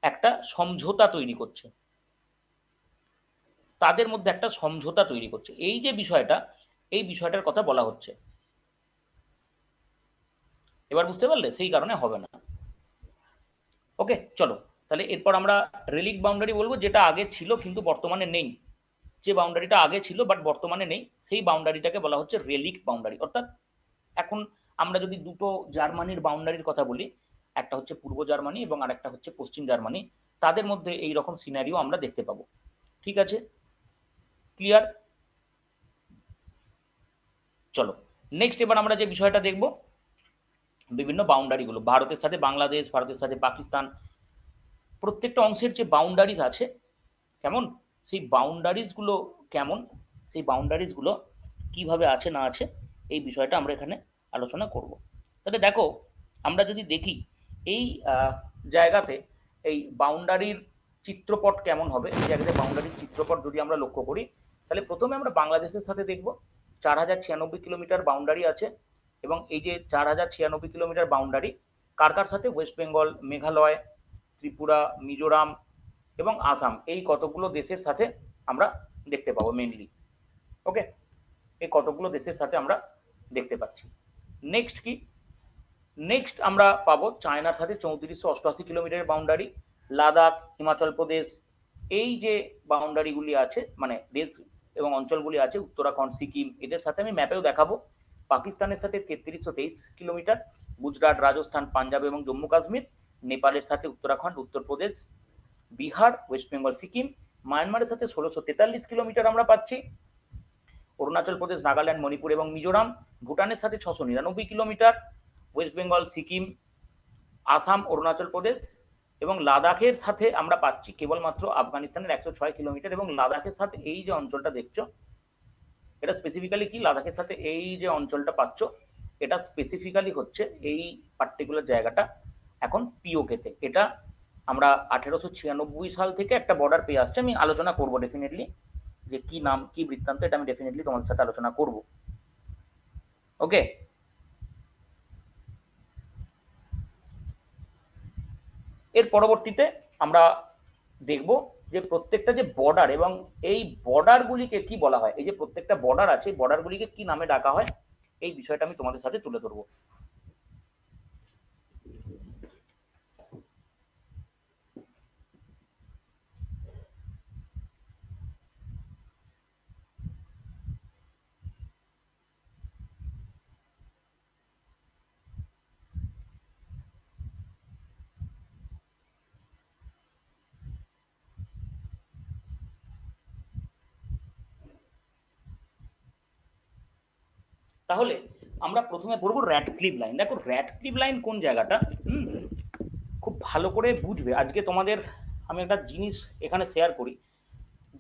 একটা সমঝোতা তৈরি করছে, তাদের মধ্যে একটা সমঝোতা তৈরি করছে। এই যে বিষয়টা, এই বিষয়টার কথা বলা হচ্ছে। এবার বুঝতে পারলে? সেই কারণে হবে না। ওকে, চলো তাহলে এরপর আমরা রেলিক বাউন্ডারি বলবো, যেটা আগে ছিল কিন্তু বর্তমানে নেই। যে বাউন্ডারিটা আগে ছিল বাট বর্তমানে নেই, সেই বাউন্ডারিটাকে বলা হচ্ছে রেলিক বাউন্ডারি। অর্থাৎ এখন আমরা যদি দুটো জার্মানির বাউন্ডারির কথা বলি, একটা হচ্ছে পূর্ব জার্মানি এবং আরেকটা হচ্ছে পশ্চিম জার্মানি, তাদের মধ্যে এই রকম সিনারিও আমরা দেখতে পাবো। ঠিক আছে, ক্লিয়ার? চলো নেক্সট এবার আমরা যে বিষয়টা দেখব, বিভিন্ন বাউন্ডারিগুলো, ভারতের সাথে বাংলাদেশ, ভারতের সাথে পাকিস্তান, প্রত্যেকটা অংশের যে বাউন্ডারিজ আছে কেমন, সেই বাউন্ডারিজগুলো কেমন, সেই বাউন্ডারিজগুলো কিভাবে আছে না আছে, এই বিষয়টা আমরা এখানে আলোচনা করব। তাহলে দেখো, আমরা যদি দেখি এই জায়গাতে এই বাউন্ডারির চিত্রপট কেমন হবে, এই জায়গাতে বাউন্ডারির চিত্রপট যদি আমরা লক্ষ্য করি, তাহলে প্রথমে আমরা বাংলাদেশের সাথে দেখব। 4096 কিলোমিটার বাউন্ডারি আছে এবং এই যে 4096 কিলোমিটার বাউন্ডারি কার কার সাথে? ওয়েস্ট বেঙ্গল, মেঘালয়, ত্রিপুরা, মিজোরাম এবং আসাম, এই কতগুলো দেশের সাথে আমরা দেখতে পাবো মেনলি। ওকে, এই কতগুলো দেশের সাথে আমরা দেখতে পাচ্ছি। নেক্সট কি? নেক্সট আমরা পাবো চায়নার সাথে 3488 কিলোমিটারের বাউন্ডারি, লাদাখ, হিমাচল প্রদেশ, এই যে বাউন্ডারিগুলি আছে মানে দেশ এবং অঞ্চলগুলি আছে, উত্তরাখণ্ড, সিকিম, এদের সাথে আমি ম্যাপেও দেখাবো। পাকিস্তানের সাথে 3323 কিলোমিটার, গুজরাট, রাজস্থান, পাঞ্জাব এবং জম্মু কাশ্মীর, নেপালের সাথে উত্তরাখণ্ড, উত্তরপ্রদেশ, বিহার, ওয়েস্ট বেঙ্গল, সিকিম, মায়ানমারের সাথে 1643 কিলোমিটার আমরা পাচ্ছি, অরুণাচল প্রদেশ, নাগাল্যান্ড, মণিপুর এবং মিজোরাম, ভুটানের সাথে 699 কিলোমিটার, ওয়েস্ট বেঙ্গল, সিকিম, আসাম, অরুণাচল প্রদেশ এবং লাদাখের সাথে আমরা পাচ্ছি কেবলমাত্র আফগানিস্তানের 106 কিলোমিটার। এবং লাদাখের সাথে এই যে অঞ্চলটা দেখছো, এটা স্পেসিফিক্যালি কি? লাদাখের সাথে এই যে অঞ্চলটা পাচ্ছ, এটা স্পেসিফিক্যালি হচ্ছে এই পার্টিকুলার জায়গাটা এখন পিওকেতে। এটা আমরা 1896 সাল থেকে একটা বর্ডার পেয়ে আসছে, আমি আলোচনা করবো ডেফিনেটলি, যে কি নাম কি বৃত্তান্ত, এটা আমি ডেফিনেটলি তোমাদের সাথে আলোচনা করব। ওকে, এর পরবর্তীতে আমরা দেখব যে প্রত্যেকটা যে বর্ডার এবং এই বর্ডারগুলিকে কি বলা হয়, এই যে প্রত্যেকটা বর্ডার আছে, বর্ডারগুলিকে কি নামে ডাকা হয়, এই বিষয়টা আমি তোমাদের সাথে তুলে ধরবো। তাহলে আমরা প্রথমে পড়বো র্যাডক্লিফ লাইন। দেখো র্যাডক্লিফ লাইন কোন জায়গাটা, খুব ভালো করে বুঝবে। আজকে তোমাদের আমি একটা জিনিস এখানে শেয়ার করি।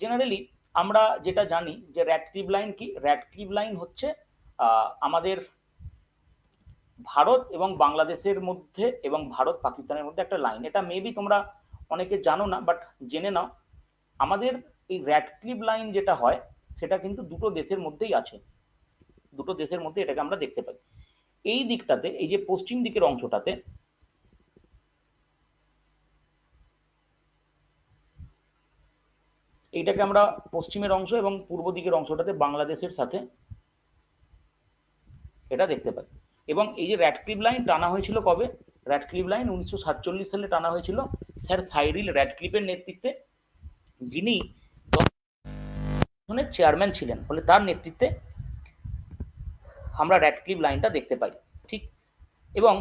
জেনারেলি আমরা যেটা জানি যে র্যাডক্লিফ লাইন কি, র্যাডক্লিফ লাইন হচ্ছে আমাদের ভারত এবং বাংলাদেশের মধ্যে এবং ভারত পাকিস্তানের মধ্যে একটা লাইন। এটা মেবি তোমরা অনেকে জানো না, বাট জেনে নাও। আমাদের এই র্যাডক্লিফ লাইন যেটা হয় সেটা কিন্তু দুটো দেশের মধ্যেই আছে, দুটো দেশের মধ্যে এটাকে আমরা দেখতে পাই। এই দিকটাতে, এই যে পশ্চিম দিকের অংশটাতে, এইটাকে আমরা পশ্চিমের অংশ এবং পূর্ব দিকের অংশটাতে বাংলাদেশের সাথে এটা দেখতে পাই। এবং এই যে র্যাডক্লিফ লাইন টানা হয়েছিল কবে? র্যাডক্লিফ লাইন 1947 সালে টানা হয়েছিল স্যার সাইরিল র্যাডক্লিফের নেতৃত্বে, যিনি তখনের চেয়ারম্যান ছিলেন, ফলে তার নেতৃত্বে আমরা র্যাডক্লিফ লাইনটা দেখতে পাই। ঠিক, এবং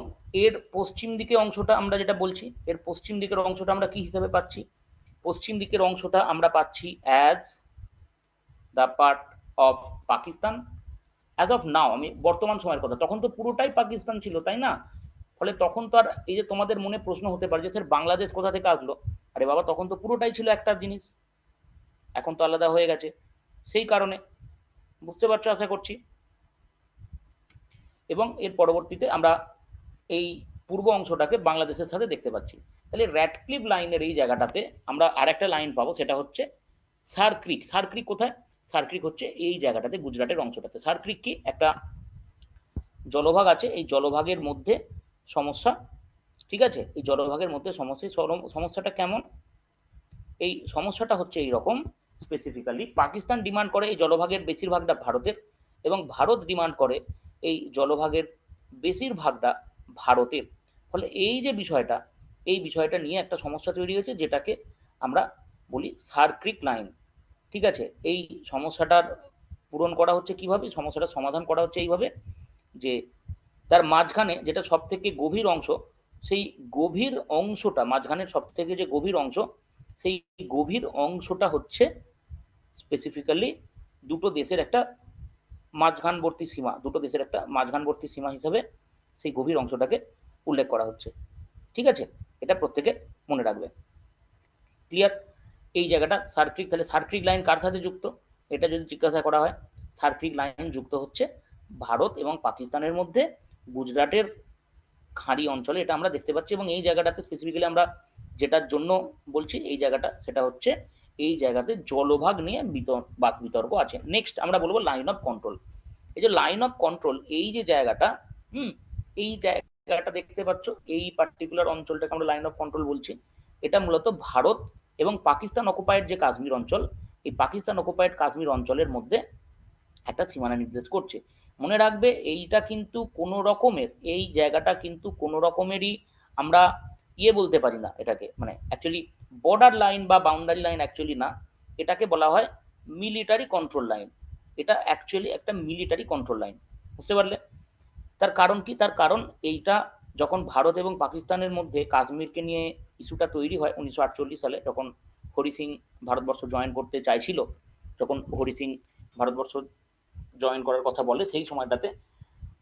এর পশ্চিম দিকে অংশটা আমরা যেটা বলছি, এর পশ্চিম দিকের অংশটা আমরা কি হিসাবে পাচ্ছি? পশ্চিম দিকের অংশটা আমরা পাচ্ছি as the part of Pakistan as of now. আমি বর্তমান সময়ের কথা, তখন তো পুরোটাই পাকিস্তান ছিল, তাই না? ফলে তখন তো আর এই যে তোমাদের মনে প্রশ্ন হতে পারে যে স্যার বাংলাদেশ কোথা থেকে আসলো, আরে বাবা তখন তো পুরোটাই ছিল একটা জিনিস, এখন তো আলাদা হয়ে গেছে। সেই কারণে, বুঝতে পারছো আশা করছি। এবং এর পরবর্তীতে আমরা এই পূর্ব অংশটাকে বাংলাদেশের সাথে দেখতে পাচ্ছি। তাহলে র্যাডক্লিফ লাইনের এই জায়গাটাতে আমরা আরেকটা লাইন পাবো, সেটা হচ্ছে সার ক্রিক। সার ক্রিক কোথায়? সার ক্রিক হচ্ছে এই জায়গাটাতে, গুজরাটের অংশটাতে। সার ক্রিক কি? একটা জলভাগ আছে, এই জলভাগের মধ্যে সমস্যা, ঠিক আছে? এই জলভাগের মধ্যে সমস্যা। সমস্যাটা কেমন? এই সমস্যাটা হচ্ছে এইরকম, স্পেসিফিক্যালি পাকিস্তান ডিমান্ড করে এই জলভাগের বেশিরভাগটা ভারতের, এবং ভারত ডিমান্ড করে এই জলভাগের বেশিরভাগটা ভারতের। ফলে এই যে বিষয়টা, এই বিষয়টা নিয়ে একটা সমস্যা তৈরি হয়েছে, যেটাকে আমরা বলি সার ক্রিক লাইন, ঠিক আছে? এই সমস্যাটার পূরণ করা হচ্ছে কিভাবে? সমস্যাটার সমাধান করা হচ্ছে এইভাবে যে তার মাঝখানে যেটা সব থেকে গভীর অংশ, সেই গভীর অংশটা, মাঝখানের সব থেকে যে গভীর অংশ, সেই গভীর অংশটা হচ্ছে স্পেসিফিক্যালি দুটো দেশের একটা মাঝখানবর্তী সীমা, দুটো দেশের একটা মাঝখানবর্তী সীমা হিসাবে সেই গভীর অংশটাকে উল্লেখ করা হচ্ছে, ঠিক আছে? এটা প্রত্যেকে মনে রাখবে। ক্লিয়ার? এই জায়গাটা সার্ক্রিক। তাহলে সার্ক্রিক লাইন কার সাথে যুক্ত, এটা যদি জিজ্ঞাসা করা হয়, সার্ক্রিক লাইন যুক্ত হচ্ছে ভারত এবং পাকিস্তানের মধ্যে গুজরাটের খাঁড়ি অঞ্চলে, এটা আমরা দেখতে পাচ্ছি। এবং এই জায়গাটাতে স্পেসিফিক্যালি আমরা যেটার জন্য বলছি এই জায়গাটা, সেটা হচ্ছে এই জায়গাতে জলভাগ নিয়ে বিতর্ক আছে। নেক্সট আমরা বলবো লাইন অফ কন্ট্রোল। এই যে লাইন অফ কন্ট্রোল, এই যে জায়গাটা, এই জায়গাটা দেখতে পাচ্ছ, এই পার্টিকুলার অঞ্চলটাকে আমরা লাইন অফ কন্ট্রোল বলছি। এটা মূলত ভারত এবং পাকিস্তান অকুপায়েড যে কাশ্মীর অঞ্চল, এই পাকিস্তান অকুপায়েড কাশ্মীর অঞ্চলের মধ্যে একটা সীমানা নির্দেশ করছে। মনে রাখবে এইটা কিন্তু কোনো রকমের, এই জায়গাটা কিন্তু কোনো রকমেরই আমরা বলতে পারি না এটাকে, মানে অ্যাকচুয়ালি বর্ডার লাইন বা বাউন্ডারি লাইন অ্যাকচুয়ালি না, এটাকে বলা হয় মিলিটারি কন্ট্রোল লাইন। এটা অ্যাকচুয়ালি একটা মিলিটারি কন্ট্রোল লাইন, বুঝতে পারলে? তার কারণ কি? তার কারণ এইটা যখন ভারত এবং পাকিস্তানের মধ্যে কাশ্মীরকে নিয়ে ইস্যুটা তৈরি হয় 1948 সালে, যখন হরি সিং ভারতবর্ষ জয়েন করতে চাইছিল, যখন হরি সিং ভারতবর্ষ জয়েন করার কথা বলে, সেই সময়টাতে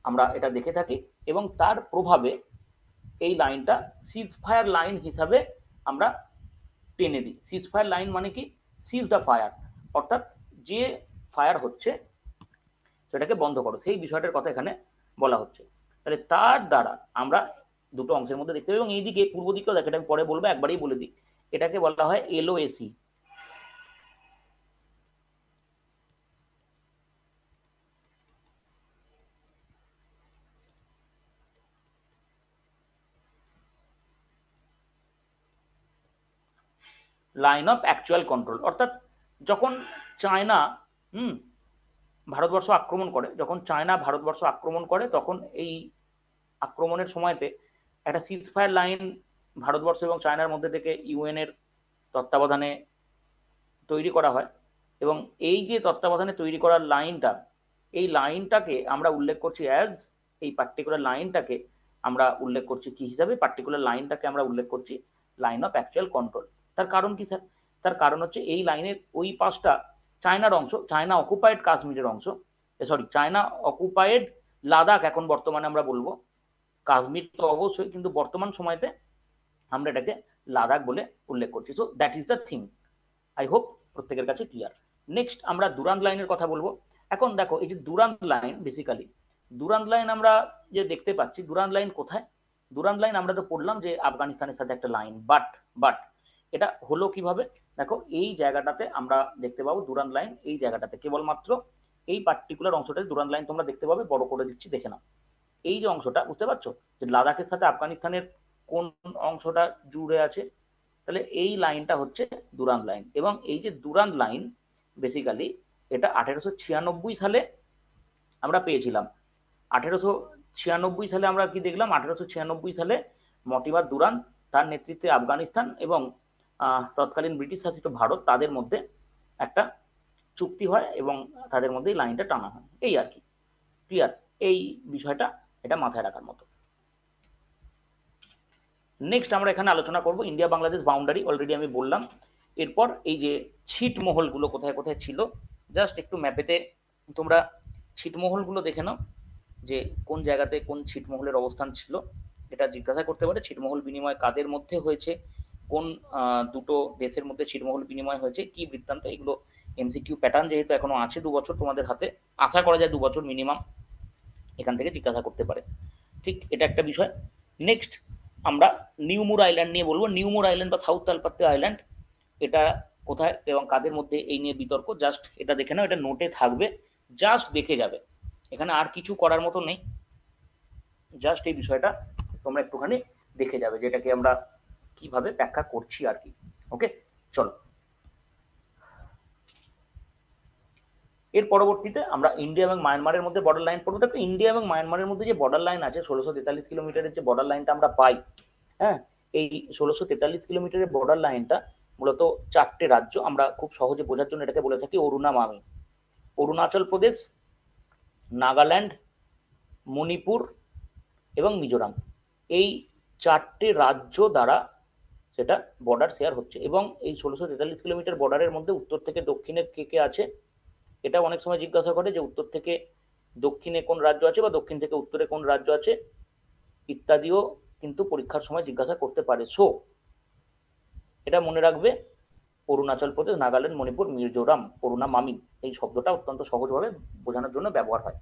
আমরা এটা দেখে থাকি। এবং তার প্রভাবে এই লাইনটা সিজ ফায়ার লাইন হিসাবে আমরা টেনে দিই। সিজ ফায়ার লাইন মানে কি? সিজ দ্য ফায়ার, অর্থাৎ যে ফায়ার হচ্ছে সেটাকে বন্ধ করো, সেই বিষয়টার কথা এখানে বলা হচ্ছে। তাহলে তার দ্বারা আমরা দুটো অংশের মধ্যে দেখতে পাই। এবং এইদিকে পূর্ব দিকেও দেখ, এটা আমি পরে বলবো, একবারেই বলে দিই, এটাকে বলা হয় LOAC. Line of actual control. অর্থাৎ যখন চায়না হুম ভারতবর্ষ আক্রমণ করে, যখন চায়না ভারতবর্ষ আক্রমণ করে, তখন এই আক্রমণের সময়তে একটা সিজ ফায়ার লাইন ভারতবর্ষ এবং চায়নার মধ্যে থেকে ইউএন এর তত্ত্বাবধানে তৈরি করা হয়। এবং এই যে তত্ত্বাবধানে তৈরি করার লাইনটা, এই লাইনটাকে আমরা উল্লেখ করছি অ্যাজ, এই পার্টিকুলার লাইনটাকে আমরা উল্লেখ করছি কি হিসাবে? পার্টিকুলার লাইনটাকে আমরা উল্লেখ করছি লাইন অফ অ্যাকচুয়াল কন্ট্রোল। তার কারণ কি স্যার? তার কারণ হচ্ছে এই লাইনের ওই পাশটা চায়নার অংশ, চায়না অকুপায়েড কাশ্মীরের অংশ, সরি চায়না অকুপায়েড লাদাখ এখন বর্তমানে আমরা বলবো, কাশ্মীর তো অবশ্যই, কিন্তু বর্তমান সময়তে আমরা এটাকে লাদাখ বলে উল্লেখ করছি। So that is the thing. I hope প্রত্যেকের কাছে ক্লিয়ার। নেক্সট আমরা দুরান্ত লাইনের কথা বলবো। এখন দেখো এই যে দুরান্ত লাইন, বেসিক্যালি দুরান্ত লাইন আমরা যে দেখতে পাচ্ছি, দুরান্ত লাইন কোথায়? দুরান্ত লাইন আমরা তো পড়লাম যে আফগানিস্তানের সাথে একটা লাইন, বাট এটা হলো কিভাবে? দেখো এই জায়গাটাতে আমরা দেখতে পাবো দুরান্ত লাইন, এই জায়গাটাতে কেবলমাত্র এই পার্টিকুলার অংশটাতে দুরান্ত লাইন তোমরা দেখতে পাবে, বড় করে দিচ্ছি দেখে নাও। এই যে অংশটা বুঝতে পারছো যে লাদাখের সাথে আফগানিস্তানের কোন অংশটা জুড়ে আছে, তাহলে এই লাইনটা হচ্ছে দুরান্ত লাইন। এবং এই যে দুরান্ত লাইন বেসিক্যালি এটা 1896 সালে আমরা পেয়েছিলাম। 1896 সালে আমরা কি দেখলাম? 1896 সালে মটিবার দুরান্ত, তার নেতৃত্বে আফগানিস্তান এবং তৎকালীন ব্রিটিশ শাসিত ভারত, তাদের মধ্যে একটা চুক্তি হয় এবং তাদের মধ্যে এই লাইনটা টানা হয়, এই আর কি। ক্লিয়ার? এই বিষয়টা এটা মাথায় রাখার মতো। নেক্সট আমরা এখানে আলোচনা করব ইন্ডিয়া বাংলাদেশ বাউন্ডারি, অলরেডি আমি বললাম। এরপর এই যে ছিটমহলগুলো কোথায় কোথায় ছিল, জাস্ট একটু ম্যাপেতে তোমরা ছিটমহলগুলো দেখে নাও যে কোন জায়গাতে কোন ছিটমহলের অবস্থান ছিল। এটা জিজ্ঞাসা করতে পারে ছিটমহল বিনিময় কাদের মধ্যে হয়েছে, কোন দুটো দেশের মধ্যে ছিটমহল বিনিময় হয়েছে, কি বৃত্তান্ত। এগুলো এমসিকিউ প্যাটার্ন যেহেতু এখনো আছে 2 বছর তোমাদের হাতে, আশা করা যায় 2 বছর মিনিমাম, এখান থেকে জিজ্ঞাসা করতে পারে। ঠিক, এটা একটা বিষয়। নেক্সট আমরা নিউমুর আইল্যান্ড নিয়ে বলবো। নিউমুর আইল্যান্ড বা সাউথ তালপাত্রে আইল্যান্ড, এটা কোথায় এবং কাদের মধ্যে এই নিয়ে বিতর্ক, জাস্ট এটা দেখে নাও, এটা নোটে থাকবে, জাস্ট দেখে যাবে, এখানে আর কিছু করার মতো নেই, জাস্ট এই বিষয়টা তোমরা একটুখানি দেখে যাবে যেটাকে আমরা কিভাবে ব্যাখ্যা করছি আর কি। ওকে, চলো। এর পরবর্তীতে আমরা ইন্ডিয়া এবং মায়ানমারের মধ্যে বর্ডার লাইন পড়বো। দেখো ইন্ডিয়া এবং মায়ানমারের মধ্যে যে বর্ডার লাইন আছে 1643 কিলোমিটারের যে বর্ডার লাইনটা আমরা পাই, হ্যাঁ, এই 1643 কিলোমিটারের বর্ডার লাইনটা মূলত চারটে রাজ্য, আমরা খুব সহজে বোঝার জন্য এটাকে বলে থাকি অরুণামামি। অরুণাচল প্রদেশ, নাগাল্যান্ড, মণিপুর এবং মিজোরাম, এই চারটে রাজ্য দ্বারা সেটা বর্ডার শেয়ার হচ্ছে। এবং এই 1643 কিলোমিটার বর্ডারের মধ্যে উত্তর থেকে দক্ষিণে কে কে আছে, এটা অনেক সময় জিজ্ঞাসা করে যে উত্তর থেকে দক্ষিণে কোন রাজ্য আছে বা দক্ষিণ থেকে উত্তরে কোন রাজ্য আছে ইত্যাদিও কিন্তু পরীক্ষার সময় জিজ্ঞাসা করতে পারে। সো এটা মনে রাখবে, অরুণাচল প্রদেশ, নাগাল্যান্ড, মণিপুর, মিজোরাম, অরুণামামি, এই শব্দটা অত্যন্ত সহজভাবে বোঝানোর জন্য ব্যবহার হয়।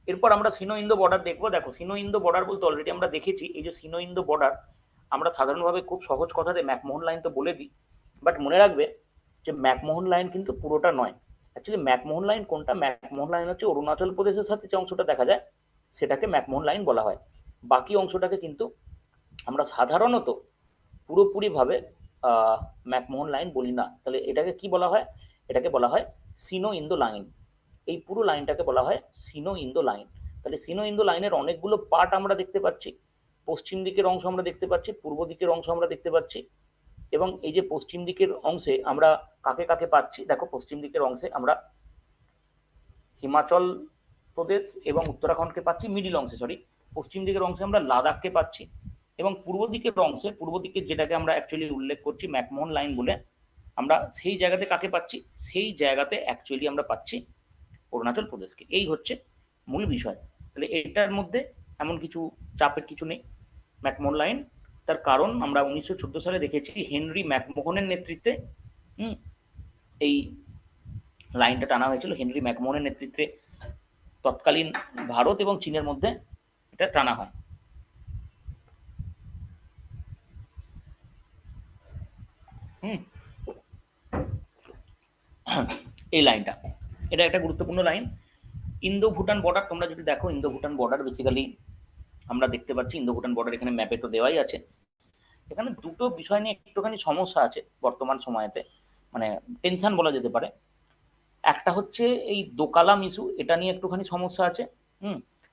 এরপর আমরা সিনো ইন্দো বর্ডার দেখবো। দেখো সিনো ইন্দো বর্ডার বলতে অলরেডি আমরা দেখেছি, এই যে সিনো ইন্দো বর্ডার আমরা সাধারণভাবে খুব সহজ কথাতে ম্যাকমোহন লাইন তো বলে দিই, বাট মনে রাখবে যে ম্যাকমোহন লাইন কিন্তু পুরোটা নয়। অ্যাকচুয়ালি ম্যাকমোহন লাইন কোনটা, ম্যাকমোহন লাইন হচ্ছে অরুণাচল প্রদেশের সাথে যে অংশটা দেখা যায় সেটাকে ম্যাকমোহন লাইন বলা হয়। বাকি অংশটাকে কিন্তু আমরা সাধারণত পুরোপুরিভাবে ম্যাকমোহন লাইন বলি না। তাহলে এটাকে কি বলা হয়, এটাকে বলা হয় সিনো ইন্দো লাইন। এই পুরো লাইনটাকে বলা হয় সিনো ইন্দো লাইন। তাহলে সিনো ইন্দো লাইনের অনেকগুলো পার্ট আমরা দেখতে পাচ্ছি, পশ্চিম দিকের অংশ আমরা দেখতে পাচ্ছি, পূর্ব দিকের অংশ আমরা দেখতে পাচ্ছি। এবং এই যে পশ্চিম দিকের অংশে আমরা কাকে কাকে পাচ্ছি, দেখো পশ্চিম দিকের অংশে আমরা হিমাচল প্রদেশ এবং উত্তরাখণ্ডকে পাচ্ছি, মিডিল অংশে সরি, পশ্চিম দিকের অংশে আমরা লাদাখকে পাচ্ছি। এবং পূর্ব দিকের অংশে, পূর্ব দিকের যেটাকে আমরা অ্যাকচুয়ালি উল্লেখ করছি ম্যাকমোহন লাইন বলে, আমরা সেই জায়গাতে কাকে পাচ্ছি, সেই জায়গাতে অ্যাকচুয়ালি আমরা পাচ্ছি অরুণাচল প্রদেশকে। এই হচ্ছে মূল বিষয়। তাহলে এটার মধ্যে এমন কিছু চাপের কিছু নেই। ম্যাকমোহন লাইন, তার কারণ আমরা 1914 সালে দেখেছি হেনরি ম্যাকমোহনের নেতৃত্বে এই লাইনটা টানা হয়েছিল। হেনরি ম্যাকমোহনের নেতৃত্বে তৎকালীন ভারত এবং চীনের মধ্যে এটা টানা হয়। এই লাইনটা, এটা একটা গুরুত্বপূর্ণ লাইন। ইন্দো ভুটান বর্ডার তোমরা যদি দেখো, ইন্দো ভুটান বর্ডার বেসিক্যালি আমরা দেখতে পাচ্ছি, ইন্দো ভুটান বর্ডার এখানে ম্যাপে তো দেওয়াই আছে। এখানে দুটো বিষয় নিয়ে একটুখানি সমস্যা আছে বর্তমান সময়েতে, মানে টেনশন বলা যেতে পারে। একটা হচ্ছে এই দোকালাম ইস্যু, এটা নিয়ে একটুখানি সমস্যা আছে।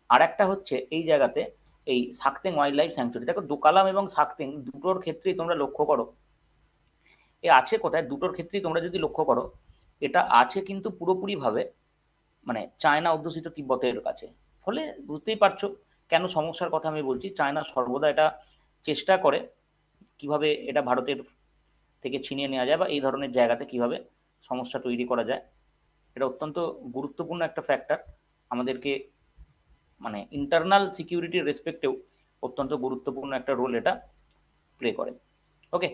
আর একটা হচ্ছে এই জায়গাতে এই সাকতেং ওয়াইল্ড লাইফ স্যাংচুরি। দেখো দোকালাম এবং সাকতেং দুটোর ক্ষেত্রেই তোমরা লক্ষ্য করো এ আছে কোথায়, দুটোর ক্ষেত্রেই তোমরা যদি লক্ষ্য করো এটা আছে কিন্তু পুরোপুরিভাবে মানে চায়না অধ্যুষিত তিব্বতের কাছে। ফলে বুঝতেই পারছো কেন সমস্যার কথা আমি বলছি। চায়না সর্বদা এটা চেষ্টা করে কিভাবে এটা ভারতের থেকে ছিনিয়ে নেওয়া যায় বা এই ধরনের জায়গাতে কিভাবে সমস্যা তৈরি করা যায়। এটা অত্যন্ত গুরুত্বপূর্ণ একটা ফ্যাক্টর, আমাদেরকে মানে ইন্টারনাল সিকিউরিটির রেসপেক্টেও অত্যন্ত গুরুত্বপূর্ণ একটা রোল এটা প্লে করে। ওকে,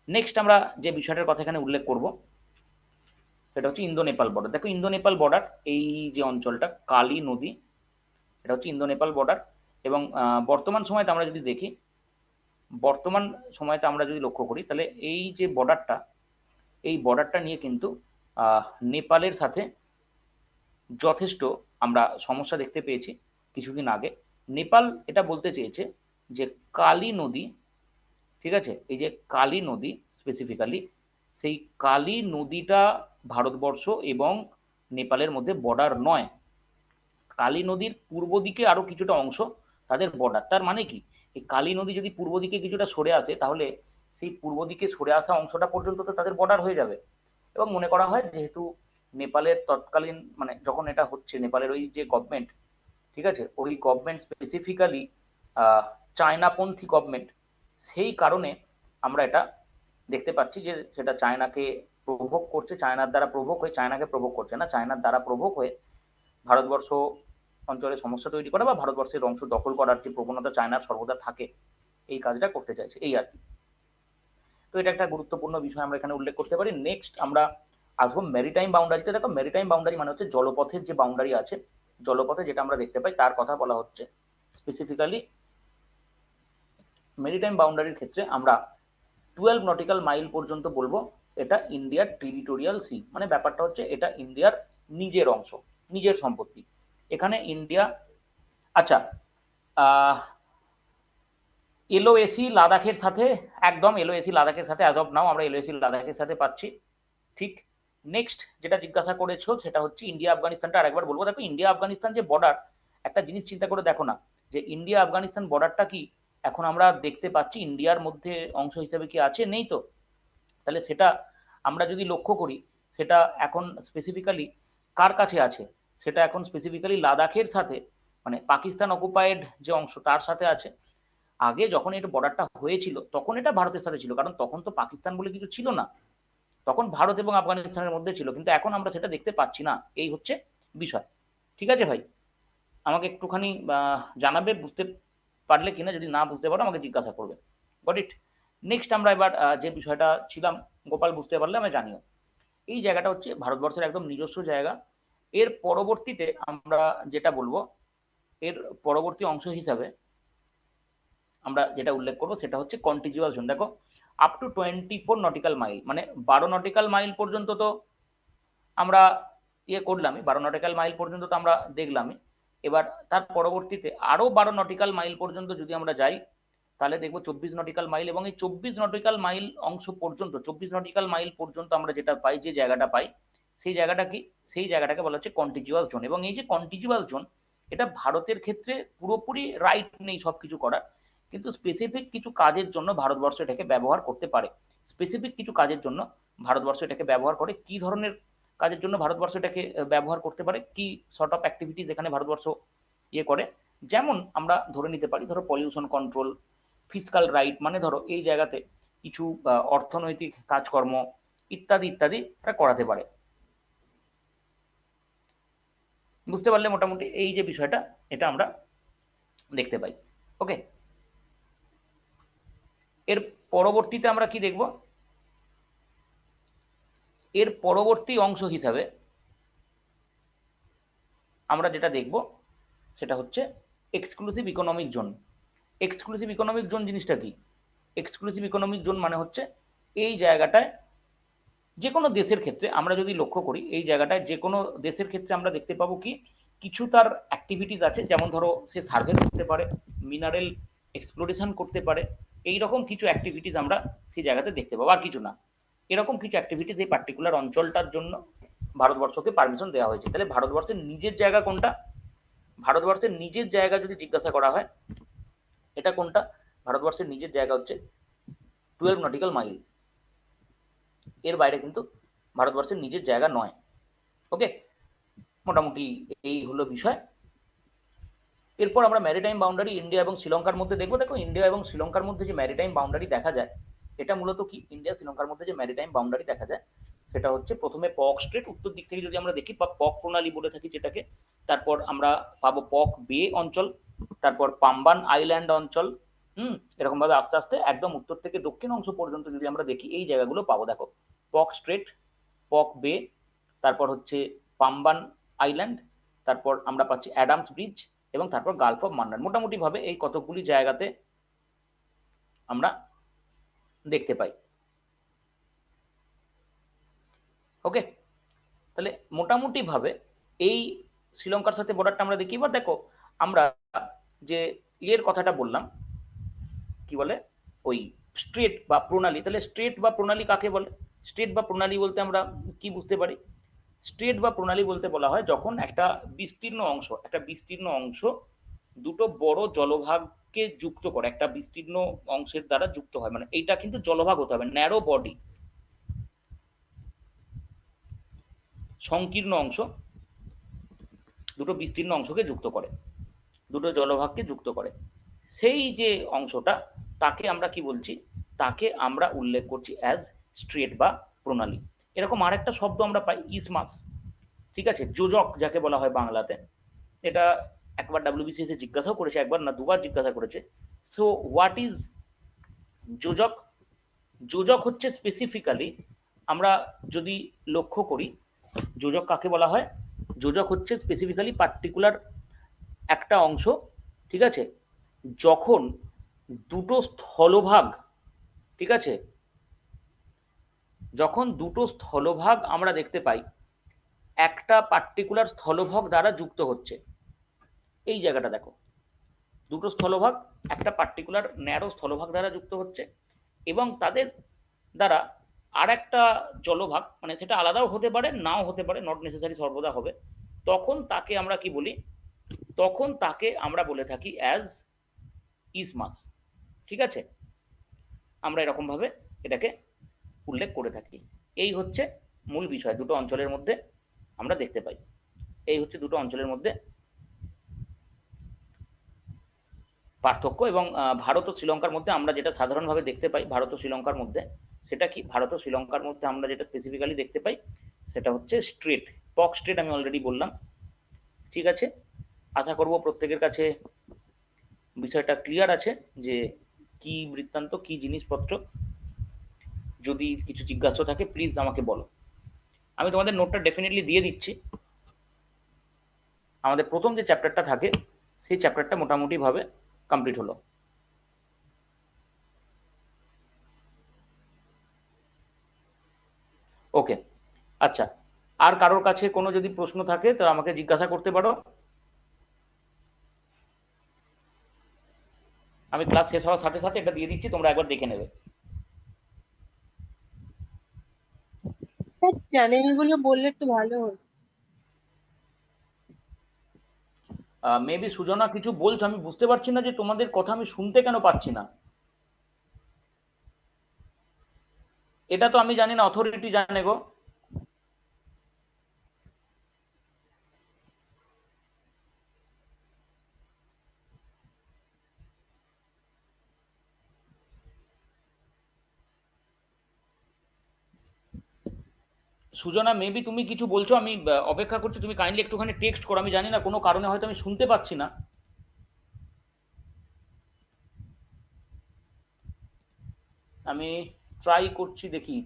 নেক্সট আমরা যে বিষয়টার কথা এখানে উল্লেখ করব সেটা হচ্ছে ইন্দো নেপাল বর্ডার। দেখো ইন্দো নেপাল বর্ডার, এই যে অঞ্চলটা কালী নদী, এটা হচ্ছে ইন্দো নেপাল বর্ডার। এবং বর্তমান সময়তে আমরা যদি দেখি, বর্তমান সময়তে আমরা যদি লক্ষ্য করি তাহলে এই যে বর্ডারটা, এই বর্ডারটা নিয়ে কিন্তু নেপালের সাথে যথেষ্ট আমরা সমস্যা দেখতে পেয়েছি কিছুদিন আগে। নেপাল এটা বলতে চেয়েছে যে কালী নদী, ঠিক আছে, এই যে কালী নদী স্পেসিফিক্যালি, সেই কালী নদীটা ভারতবর্ষ এবং নেপালের মধ্যে বর্ডার নয়। কালী নদীর পূর্ব দিকে আরো কিছুটা অংশ তাদের বর্ডার। তার মানে কি, এই কালী নদী যদি পূর্ব দিকে কিছুটা সরে আসে তাহলে সেই পূর্ব দিকে সরে আসা অংশটা পর্যন্ত তো তাদের বর্ডার হয়ে যাবে। এবং মনে করা হয় যেহেতু নেপালের তৎকালীন মানে যখন এটা হচ্ছে নেপালের ওই যে গভর্নমেন্ট, ঠিক আছে, ওই গভর্নমেন্ট স্পেসিফিক্যালি চায়নাপন্থী গভর্নমেন্ট, সেই কারণে আমরা এটা দেখতে পাচ্ছি যে সেটা চায়নাকে প্রভোগ করছে, চায়নার দ্বারা প্রভোগ হয়ে, চায়নাকে প্রভোগ করছে না, চায়নার দ্বারা প্রভোগ হয়ে ভারতবর্ষ অঞ্চলে সমস্যা তৈরি করা বা ভারতবর্ষের অংশ দখল করার যে প্রবণতা চায়নার সর্বদা থাকে, এই কাজটা করতে চাইছে, এই আর কি। তো এটা একটা গুরুত্বপূর্ণ বিষয় আমরা এখানে উল্লেখ করতে পারি। নেক্সট আমরা আসবো মেরিটাইম বাউন্ডারিতে। দেখো মেরিটাইম বাউন্ডারি মানে হচ্ছে জলপথের যে বাউন্ডারি আছে জলপথে যেটা আমরা দেখতে পাই তার কথা বলা হচ্ছে। স্পেসিফিক্যালি মেরিটাইম বাউন্ডারির ক্ষেত্রে আমরা 12 নটিক্যাল মাইল পর্যন্ত বলবো এটা ইন্ডিয়ার টেরিটোরিয়াল সি, মানে ব্যাপারটা হচ্ছে এটা ইন্ডিয়ার নিজের অংশ, নিজের সম্পত্তি। এখানে ইন্ডিয়া, আচ্ছা, এলওএসি লাদাখের সাথে, একদম এলওএসি লাদাখের সাথে অ্যাজ অফ নাও আমরা এলওএসি লাদাখের সাথে পাচ্ছি। ঠিক। নেক্সট যেটা জিজ্ঞাসা করেছো সেটা হচ্ছে ইন্ডিয়া আফগানিস্তানটা আরেকবার বলবো। দেখো ইন্ডিয়া আফগানিস্তান যে বর্ডার, একটা জিনিস চিন্তা করে দেখো না, যে ইন্ডিয়া আফগানিস্তান বর্ডারটা কি এখন আমরা দেখতে পাচ্ছি ইন্ডিয়ার মধ্যে অংশ হিসেবে কি আছে? নেই তো। তাহলে সেটা আমরা যদি লক্ষ্য করি, সেটা এখন স্পেসিফিক্যালি কার কাছে আছে? সেটা এখন স্পেসিফিক্যালি লাদাখের সাথে, মানে পাকিস্তান অকুপায়েড যে অংশ তার সাথে আছে। আগে যখন এটা বর্ডারটা হয়েছিল তখন এটা ভারতের সাথে ছিল, কারণ তখন তো পাকিস্তান বলে কিছু ছিল না, তখন ভারত এবং আফগানিস্তানের মধ্যে ছিল, কিন্তু এখন আমরা সেটা দেখতে পাচ্ছি না। এই হচ্ছে বিষয়। ঠিক আছে ভাই, আমাকে একটুখানি জানাবে বুঝতে পারলে কিনা, যদি না বুঝতে পারো আমাকে জিজ্ঞাসা করবে। Got it. নেক্সট আমরা এবার যে বিষয়টা ছিলাম, গোপাল বুঝতে পারলে আমি জানিও। এই জায়গাটা হচ্ছে ভারতবর্ষের একদম নিজস্ব জায়গা। এর পরবর্তীতে আমরা যেটা বলবো, এর পরবর্তী অংশ হিসাবে আমরা যেটা উল্লেখ করবো সেটা হচ্ছে কন্টিজিউয়াস জোন। দেখো আপ টু 24 নটিক্যাল মাইল, মানে 12 নটিক্যাল মাইল পর্যন্ত তো আমরা করলামই, 12 নটিক্যাল মাইল পর্যন্ত তো আমরা দেখলামই। এবার তার পরবর্তীতে আরো 12 নটিক্যাল মাইল পর্যন্ত যদি আমরা যাই, তাহলে দেখবো 24 নটিক্যাল মাইল, এবং এই 24 নটিক্যাল মাইল অংশ পর্যন্ত, 24 নটিক্যাল মাইল পর্যন্ত আমরা যেটা পাই, যে জায়গাটা পাই, সেই জায়গাটা কি, সেই জায়গাটাকে বলা হচ্ছে কন্টিজিউয়াস জোন। এবং এই যে কন্টিজিউয়াস জোন, এটা ভারতের ক্ষেত্রে পুরোপুরি রাইট নেই সবকিছু করার, কিন্তু স্পেসিফিক কিছু কাজের জন্য ভারতবর্ষ এটাকে ব্যবহার করতে পারে। স্পেসিফিক কিছু কাজের জন্য ভারতবর্ষ এটাকে ব্যবহার করে। কি ধরনের কাজের জন্য ভারতবর্ষ এটাকে ব্যবহার করতে পারে, কি সর্ট অফ অ্যাক্টিভিটিস এখানে ভারতবর্ষ করে, যেমন আমরা ধরে নিতে পারি, ধরো পলিউশন কন্ট্রোল, ফিসকাল রাইট, মানে ধরো এই জায়গাতে কিছু অর্থনৈতিক কাজকর্ম ইত্যাদি ইত্যাদি এটা করাতে পারে। বুঝতে পারলে মোটামুটি এই যে বিষয়টা, এটা আমরা দেখতে পাই। ওকে, এর পরবর্তীতে আমরা কি দেখব? এর পরবর্তী অংশ হিসাবে আমরা যেটা দেখব সেটা হচ্ছে exclusive economic zone. Exclusive economic zone জিনিসটা কি? এক্সক্লুসিভ ইকোনমিক জোন মানে হচ্ছে এই জায়গাটায় যে কোনো দেশের ক্ষেত্রে আমরা যদি লক্ষ্য করি, এই জায়গাটায় যে কোনো দেশের ক্ষেত্রে আমরা দেখতে পাবো কি কিছু তার অ্যাক্টিভিটিস আছে, যেমন ধরো সে সার্ভে করতে পারে, মিনারেল এক্সপ্লোরেশন করতে পারে, এই রকম কিছু অ্যাক্টিভিটিস আমরা সেই জায়গাতে দেখতে পাবো, আর কিছু না। এরকম কিছু অ্যাক্টিভিটিস এই পার্টিকুলার অঞ্চলটার জন্য ভারতবর্ষকে পারমিশন দেওয়া হয়েছে। তাহলে ভারতবর্ষের নিজের জায়গা কোনটা? ভারতবর্ষের নিজের জায়গা যদি জিজ্ঞাসা করা হয়, এটা কোনটা? ভারতবর্ষের নিজের জায়গা হচ্ছে 12 নটিক্যাল মাইল। এর বাইরে কিন্তু ভারতবর্ষের নিজের জায়গা নয়। ওকে, মোটামুটি এই হলো বিষয়। এরপর আমরা ম্যারিটাইম বাউন্ডারি ইন্ডিয়া এবং শ্রীলঙ্কার মধ্যে দেখবো। দেখো ইন্ডিয়া এবং শ্রীলঙ্কার মধ্যে যে ম্যারিটাইম বাউন্ডারি দেখা যায়, এটা মূলত কি, ইন্ডিয়া শ্রীলঙ্কার মধ্যে যে ম্যারিটাইম বাউন্ডারি দেখা যায় সেটা হচ্ছে প্রথমে পক স্ট্রেট, উত্তর দিক থেকে যদি আমরা দেখি, বা পক প্রণালী বলে থাকি যেটাকে, তারপর আমরা পাবো পক বে অঞ্চল, তারপর পাম্বান আইল্যান্ড অঞ্চল, এরকম ভাবে আস্তে আস্তে একদম উত্তর থেকে দক্ষিণ অংশ পর্যন্ত যদি আমরা দেখি এই জায়গাগুলো পাবো। দেখো পক স্ট্রেট, পক বে, তারপর হচ্ছে পাম্বান আইল্যান্ড, তারপর আমরা পাচ্ছি অ্যাডামস ব্রিজ, এবং তারপর গালফ অফ মান্নার। মোটামুটি ভাবে এই কতগুলি জায়গাতে আমরা দেখতে পাই। ওকে, তাহলে মোটামুটি ভাবে এই শ্রীলঙ্কার সাথে বর্ডারটা আমরা দেখি। এবার দেখো আমরা যে ইয়ের কথাটা বললাম, কি বলে, ওই স্ট্রেট বা প্রণালী, তাহলে স্ট্রেট বা প্রণালী কাকে বলে? স্ট্রেট বা প্রণালী বলতে আমরা কি বুঝতে পারি? স্ট্রেট বা প্রণালী বলতে বলা হয় যখন একটা বিস্তীর্ণ অংশ দুটো বড় জলভাগকে যুক্ত করে, একটা বিস্তীর্ণ অংশের দ্বারা যুক্ত হয়, মানে এইটা কিন্তু জলভাগ হতে হবে, ন্যারো বডি, সংকীর্ণ অংশ দুটো বিস্তীর্ণ অংশকে যুক্ত করে, দুটো জলভাগকে যুক্ত করে, সেই যে অংশটা তাকে আমরা কি বলছি? তাকে আমরা উল্লেখ করছি অ্যাজ স্ট্রেট বা প্রণালী। এরকম আরেকটা শব্দ আমরা পাই, ইসমাস, ঠিক আছে, যোজক যাকে বলা হয় বাংলাতে। এটা একবার ডাব্লিউবিসিএস এ জিজ্ঞাসাও করেছে, একবার না দুবার জিজ্ঞাসা করেছে। সো হোয়াট ইজ যোজক? যোজক হচ্ছে স্পেসিফিক্যালি, আমরা যদি লক্ষ্য করি, যোজক কাকে বলা হয়? যোজক হচ্ছে স্পেসিফিক্যালি পার্টিকুলার একটা অংশ, ঠিক আছে, যখন দুটো স্থলভাগ, ঠিক আছে, যখন দুটো স্থলভাগ আমরা দেখতে পাই একটা পার্টিকুলার স্থলভাগ দ্বারা যুক্ত হচ্ছে। এই জায়গাটা দেখো, দুটো স্থলভাগ একটা পার্টিকুলার ন্যারো স্থলভাগ দ্বারা যুক্ত হচ্ছে এবং তাদের দ্বারা আর একটা জলভাগ, মানে সেটা আলাদাও হতে পারে নাও হতে পারে, নট নেসেসারি সর্বদা হবে, তখন তাকে আমরা কি বলি, তখন তাকে আমরা বলে থাকি অ্যাজ ইসমাস। ঠিক আছে, আমরা এরকম ভাবে এটাকে উল্লেখ করে থাকি। এই হচ্ছে মূল বিষয় দুটো অঞ্চলের মধ্যে আমরা দেখতে পাই। এই হচ্ছে দুটো অঞ্চলের মধ্যে পার্থক্য। এবং ভারত ও শ্রীলঙ্কার মধ্যে আমরা যেটা সাধারণভাবে দেখতে পাই, ভারত ও শ্রীলঙ্কার মধ্যে সেটা কি, ভারত ও শ্রীলঙ্কার মধ্যে আমরা যেটা স্পেসিফিক্যালি দেখতে পাই সেটা হচ্ছে স্ট্রেট, পক স্ট্রেট, আমি অলরেডি বললাম। ঠিক আছে, আশা করব প্রত্যেকের কাছে বিষয়টা ক্লিয়ার আছে যে কি বৃত্তান্ত, কি জিনিসপত্র। যদি কিছু জিজ্ঞাসা থাকে প্লিজ আমাকে বলো। আমি তোমাদের নোটটা ডেফিনেটলি দিয়ে দিচ্ছি। আমাদের প্রথম যে চ্যাপ্টারটা থাকে সেই চ্যাপ্টারটা মোটামুটি ভাবে কমপ্লিট হলো। ওকে, আচ্ছা, আর কারোর কাছে কোনো যদি প্রশ্ন থাকে তো আমাকে জিজ্ঞাসা করতে পারো। আমি ক্লাস শেষ হওয়ার সাথে সাথে এটা দিয়ে দিচ্ছি, তোমরা একবার দেখে নেবে। স্যার চ্যানেলগুলো বললে একটু ভালো হতো। মেবি সুজনা কিছু বলছো, আমি বুঝতে পারছি না যে তোমাদের কথা আমি শুনতে কেন পাচ্ছি না। এটা তো আমি জানি না, অথরিটি জানে গো। সুজনা মেবি তুমি কিছু বলছো, আমি অপেক্ষা করছি, তুমি কাইন্ডলি একটুখানি টেক্সট করো, আমি জানি না কোনো কারণে হয়তো আমি শুনতে পাচ্ছি না। আমি ট্রাই করছি, দেখি।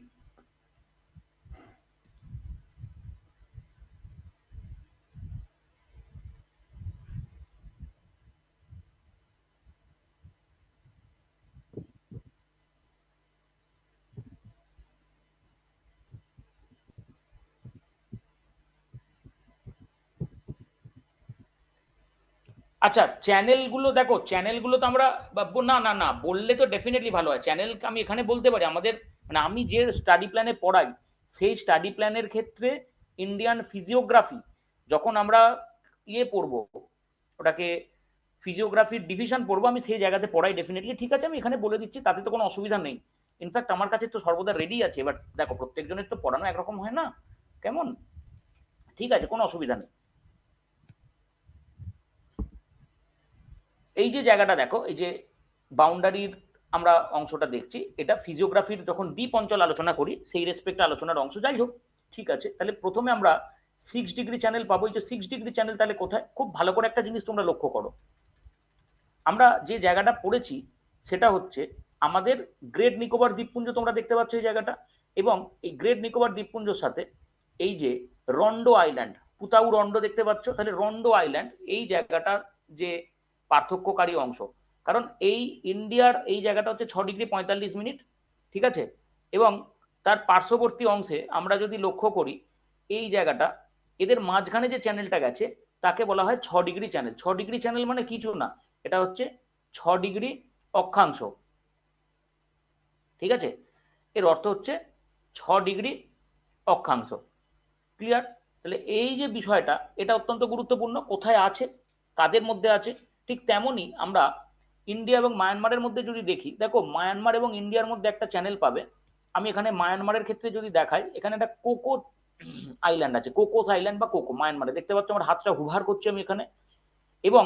আচ্ছা, চ্যানেলগুলো দেখো, চ্যানেলগুলো তো আমরা না না না বললে তো ডেফিনেটলি ভালো হয়। চ্যানেল আমি এখানে বলতে পারি, আমাদের মানে আমি যে স্টাডি প্ল্যানে পড়াই সেই স্টাডি প্ল্যানের ক্ষেত্রে ইন্ডিয়ান ফিজিওগ্রাফি যখন আমরা ইয়ে পড়বো, ওটাকে ফিজিওগ্রাফির ডিভিশন পড়বো, আমি সেই জায়গাতে পড়াই ডেফিনেটলি। ঠিক আছে, আমি এখানে বলে দিচ্ছি, তাতে তো কোনো অসুবিধা নেই। ইনফ্যাক্ট আমার কাছে তো সর্বদা রেডি আছে। এবার দেখো, প্রত্যেকজনের তো পড়ানো একরকম হয় না, কেমন? ঠিক আছে, কোনো অসুবিধা নেই। এই যে জায়গাটা দেখো, এই যে বাউন্ডারির আমরা অংশটা দেখছি, এটা ফিজিওগ্রাফির যখন দ্বীপ অঞ্চল আলোচনা করি সেই রেসপেক্টে আলোচনার অংশ। যাই হোক, ঠিক আছে, তাহলে প্রথমে আমরা 6 ডিগ্রি চ্যানেল পাবো। এই যে 6 ডিগ্রি চ্যানেল তাহলে কোথায়, খুব ভালো করে একটা জিনিস তোমরা লক্ষ্য করো। আমরা যে জায়গাটা পড়েছি সেটা হচ্ছে আমাদের গ্রেট নিকোবর দ্বীপপুঞ্জ, তোমরা দেখতে পাচ্ছ এই জায়গাটা। এবং এই গ্রেট নিকোবর দ্বীপপুঞ্জের সাথে এই যে রন্ডো আইল্যান্ড, পুতাউ রন্ডো দেখতে পাচ্ছ, তাহলে রন্ডো আইল্যান্ড এই জায়গাটার যে পার্থক্যকারী অংশ। কারণ এই ইন্ডিয়ার এই জায়গাটা হচ্ছে 6 ডিগ্রি 45 মিনিট, ঠিক আছে, এবং তার পার্শ্ববর্তী অংশে আমরা যদি লক্ষ্য করি এই জায়গাটা, এদের মাঝখানে যে চ্যানেলটা গেছে তাকে বলা হয় 6 ডিগ্রি চ্যানেল। 6 ডিগ্রি চ্যানেল মানে কিছু না, এটা হচ্ছে 6 ডিগ্রি অক্ষাংশ। ঠিক আছে, এর অর্থ হচ্ছে 6 ডিগ্রি অক্ষাংশ। ক্লিয়ার? তাহলে এই যে বিষয়টা, এটা অত্যন্ত গুরুত্বপূর্ণ, কোথায় আছে, কাদের মধ্যে আছে। ঠিক তেমনই আমরা ইন্ডিয়া এবং মায়ানমারের মধ্যে যদি দেখি, দেখো মায়ানমার এবং ইন্ডিয়ার মধ্যে একটা চ্যানেল পাবে। আমি এখানে মায়ানমারের ক্ষেত্রে যদি দেখাই, এখানে একটা কোকো আইল্যান্ড আছে, কোকোস আইল্যান্ড বা কোকো, মায়ানমারে দেখতে পাচ্ছ, আমার হাতটা হুভার করছি আমি এখানে। এবং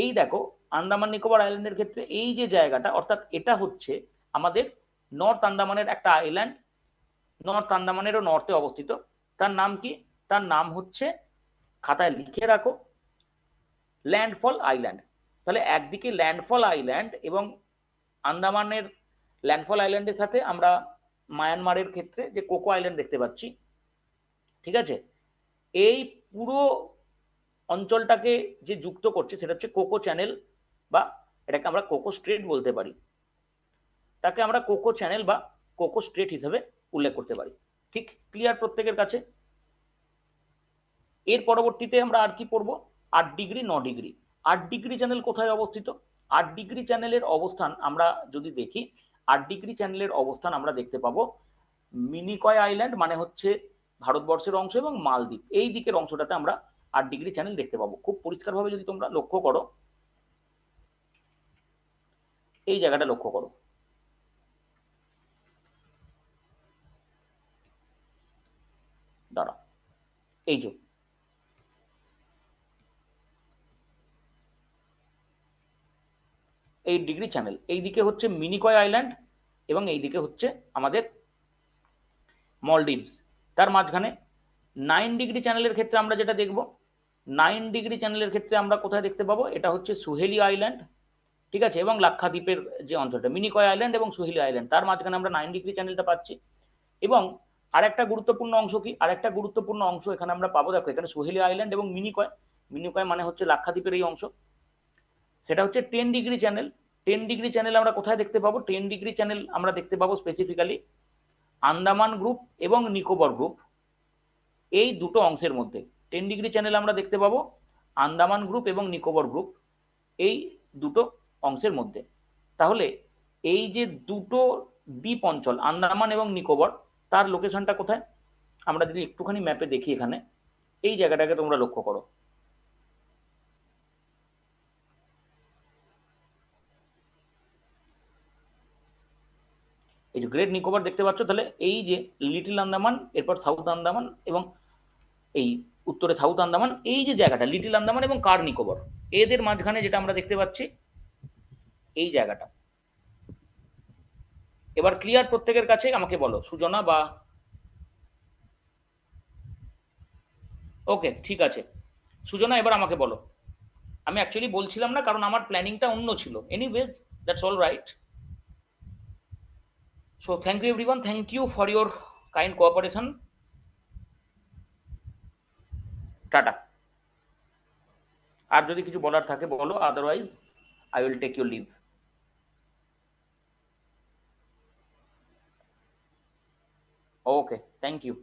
এই দেখো আন্দামান নিকোবর আইল্যান্ডের ক্ষেত্রে এই যে জায়গাটা, অর্থাৎ এটা হচ্ছে আমাদের নর্থ আন্দামানের একটা আইল্যান্ড, নর্থ আন্দামানেরও নর্থে অবস্থিত। তার নাম কি? তার নাম হচ্ছে, খাতায় লিখে রাখো, ল্যান্ডফল আইল্যান্ড। তাহলে একদিকে ল্যান্ডফল আইল্যান্ড এবং আন্দামানের ল্যান্ডফল আইল্যান্ডের সাথে আমরা মায়ানমারের ক্ষেত্রে যে কোকো আইল্যান্ড দেখতে পাচ্ছি, ঠিক আছে, এই পুরো অঞ্চলটাকে যে যুক্ত করছে সেটা হচ্ছে কোকো চ্যানেল, বা এটাকে আমরা কোকো স্ট্রেট বলতে পারি। তাকে আমরা কোকো চ্যানেল বা কোকো স্ট্রেট হিসেবে উল্লেখ করতে পারি। ঠিক ক্লিয়ার প্রত্যেকের কাছে? এর পরবর্তীতে আমরা আর কি পড়বো? 8 ডিগ্রি 9 ডিগ্রি। 8 ডিগ্রি চ্যানেল কোথায় অবস্থিত? 8 ডিগ্রি চ্যানেলের অবস্থান আমরা যদি দেখি, 8 ডিগ্রি চ্যানেলের অবস্থান আমরা দেখতে পাবো মিনিকয় আইল্যান্ড, মানে হচ্ছে ভারতবর্ষের অংশ, এবং মালদ্বীপ, এই দিকের অংশটাতে আমরা 8 ডিগ্রি চ্যানেল দেখতে পাবো। খুব পরিষ্কারভাবে যদি তোমরা লক্ষ্য করো, এই জায়গাটা লক্ষ্য করো, দাঁড়া, এই যে 8 ডিগ্রি চ্যানেল, এইদিকে হচ্ছে মিনিকয় আইল্যান্ড এবং এইদিকে হচ্ছে আমাদের মলডিভস। তার মাঝখানে 9 ডিগ্রি চ্যানেলের ক্ষেত্রে আমরা যেটা দেখব, 9 ডিগ্রি চ্যানেলের ক্ষেত্রে আমরা কোথায় দেখতে পাবো? এটা হচ্ছে সুহেলি আইল্যান্ড, ঠিক আছে, এবং লাক্ষাদ্বীপের যে অঞ্চলটা মিনিকয় আইল্যান্ড এবং সুহেলি আইল্যান্ড, তার মাঝখানে আমরা 9 ডিগ্রি চ্যানেলটা পাচ্ছি। এবং আরেকটা গুরুত্বপূর্ণ অংশ কি? আরেকটা গুরুত্বপূর্ণ অংশ এখানে আমরা পাবো, দেখো এখানে সুহেলি আইল্যান্ড এবং মিনিকয়, মিনিকয় মানে হচ্ছে লাক্ষাদ্বীপের এই অংশ, সেটা হচ্ছে 10 ডিগ্রি চ্যানেল। 10 ডিগ্রি চ্যানেল আমরা কোথায় দেখতে পাবো? 10 ডিগ্রি চ্যানেল আমরা দেখতে পাবো স্পেসিফিক্যালি আন্দামান গ্রুপ এবং নিকোবর গ্রুপ, এই দুটো অংশের মধ্যে 10 ডিগ্রি চ্যানেল আমরা দেখতে পাবো আন্দামান গ্রুপ এবং নিকোবর গ্রুপ, এই দুটো অংশের মধ্যে। তাহলে এই যে দুটো দ্বীপ অঞ্চল আন্দামান এবং নিকোবর, তার লোকেশনটা কোথায়? আমরা যদি একটুখানি ম্যাপে দেখি, এখানে এই জায়গাটাকে তোমরা লক্ষ্য করো, এই যে গ্রেট নিকোবর দেখতে পাচ্ছ, তাহলে এই যে লিটল আন্দামান, এরপর সাউথ আন্দামান, এবং এই উত্তরে সাউথ আন্দামান, এই যে জায়গাটা লিটল আন্দামান এবং কার নিকোবর, এদের মাঝখানে যেটা আমরা দেখতে পাচ্ছি এই জায়গাটা। এবার ক্লিয়ার প্রত্যেকের কাছে? আমাকে বলো সুজনা বা ওকে, ঠিক আছে। সুজনা এবার আমাকে বলো। আমি অ্যাকচুয়ালি বলছিলাম না, কারণ আমার প্ল্যানিংটা অন্য ছিল। Anyways, that's all right. So thank you everyone, thank you for your kind cooperation. Tata. আর যদি কিছু বলার থাকে বলো, otherwise I will take your leave. Okay, thank you.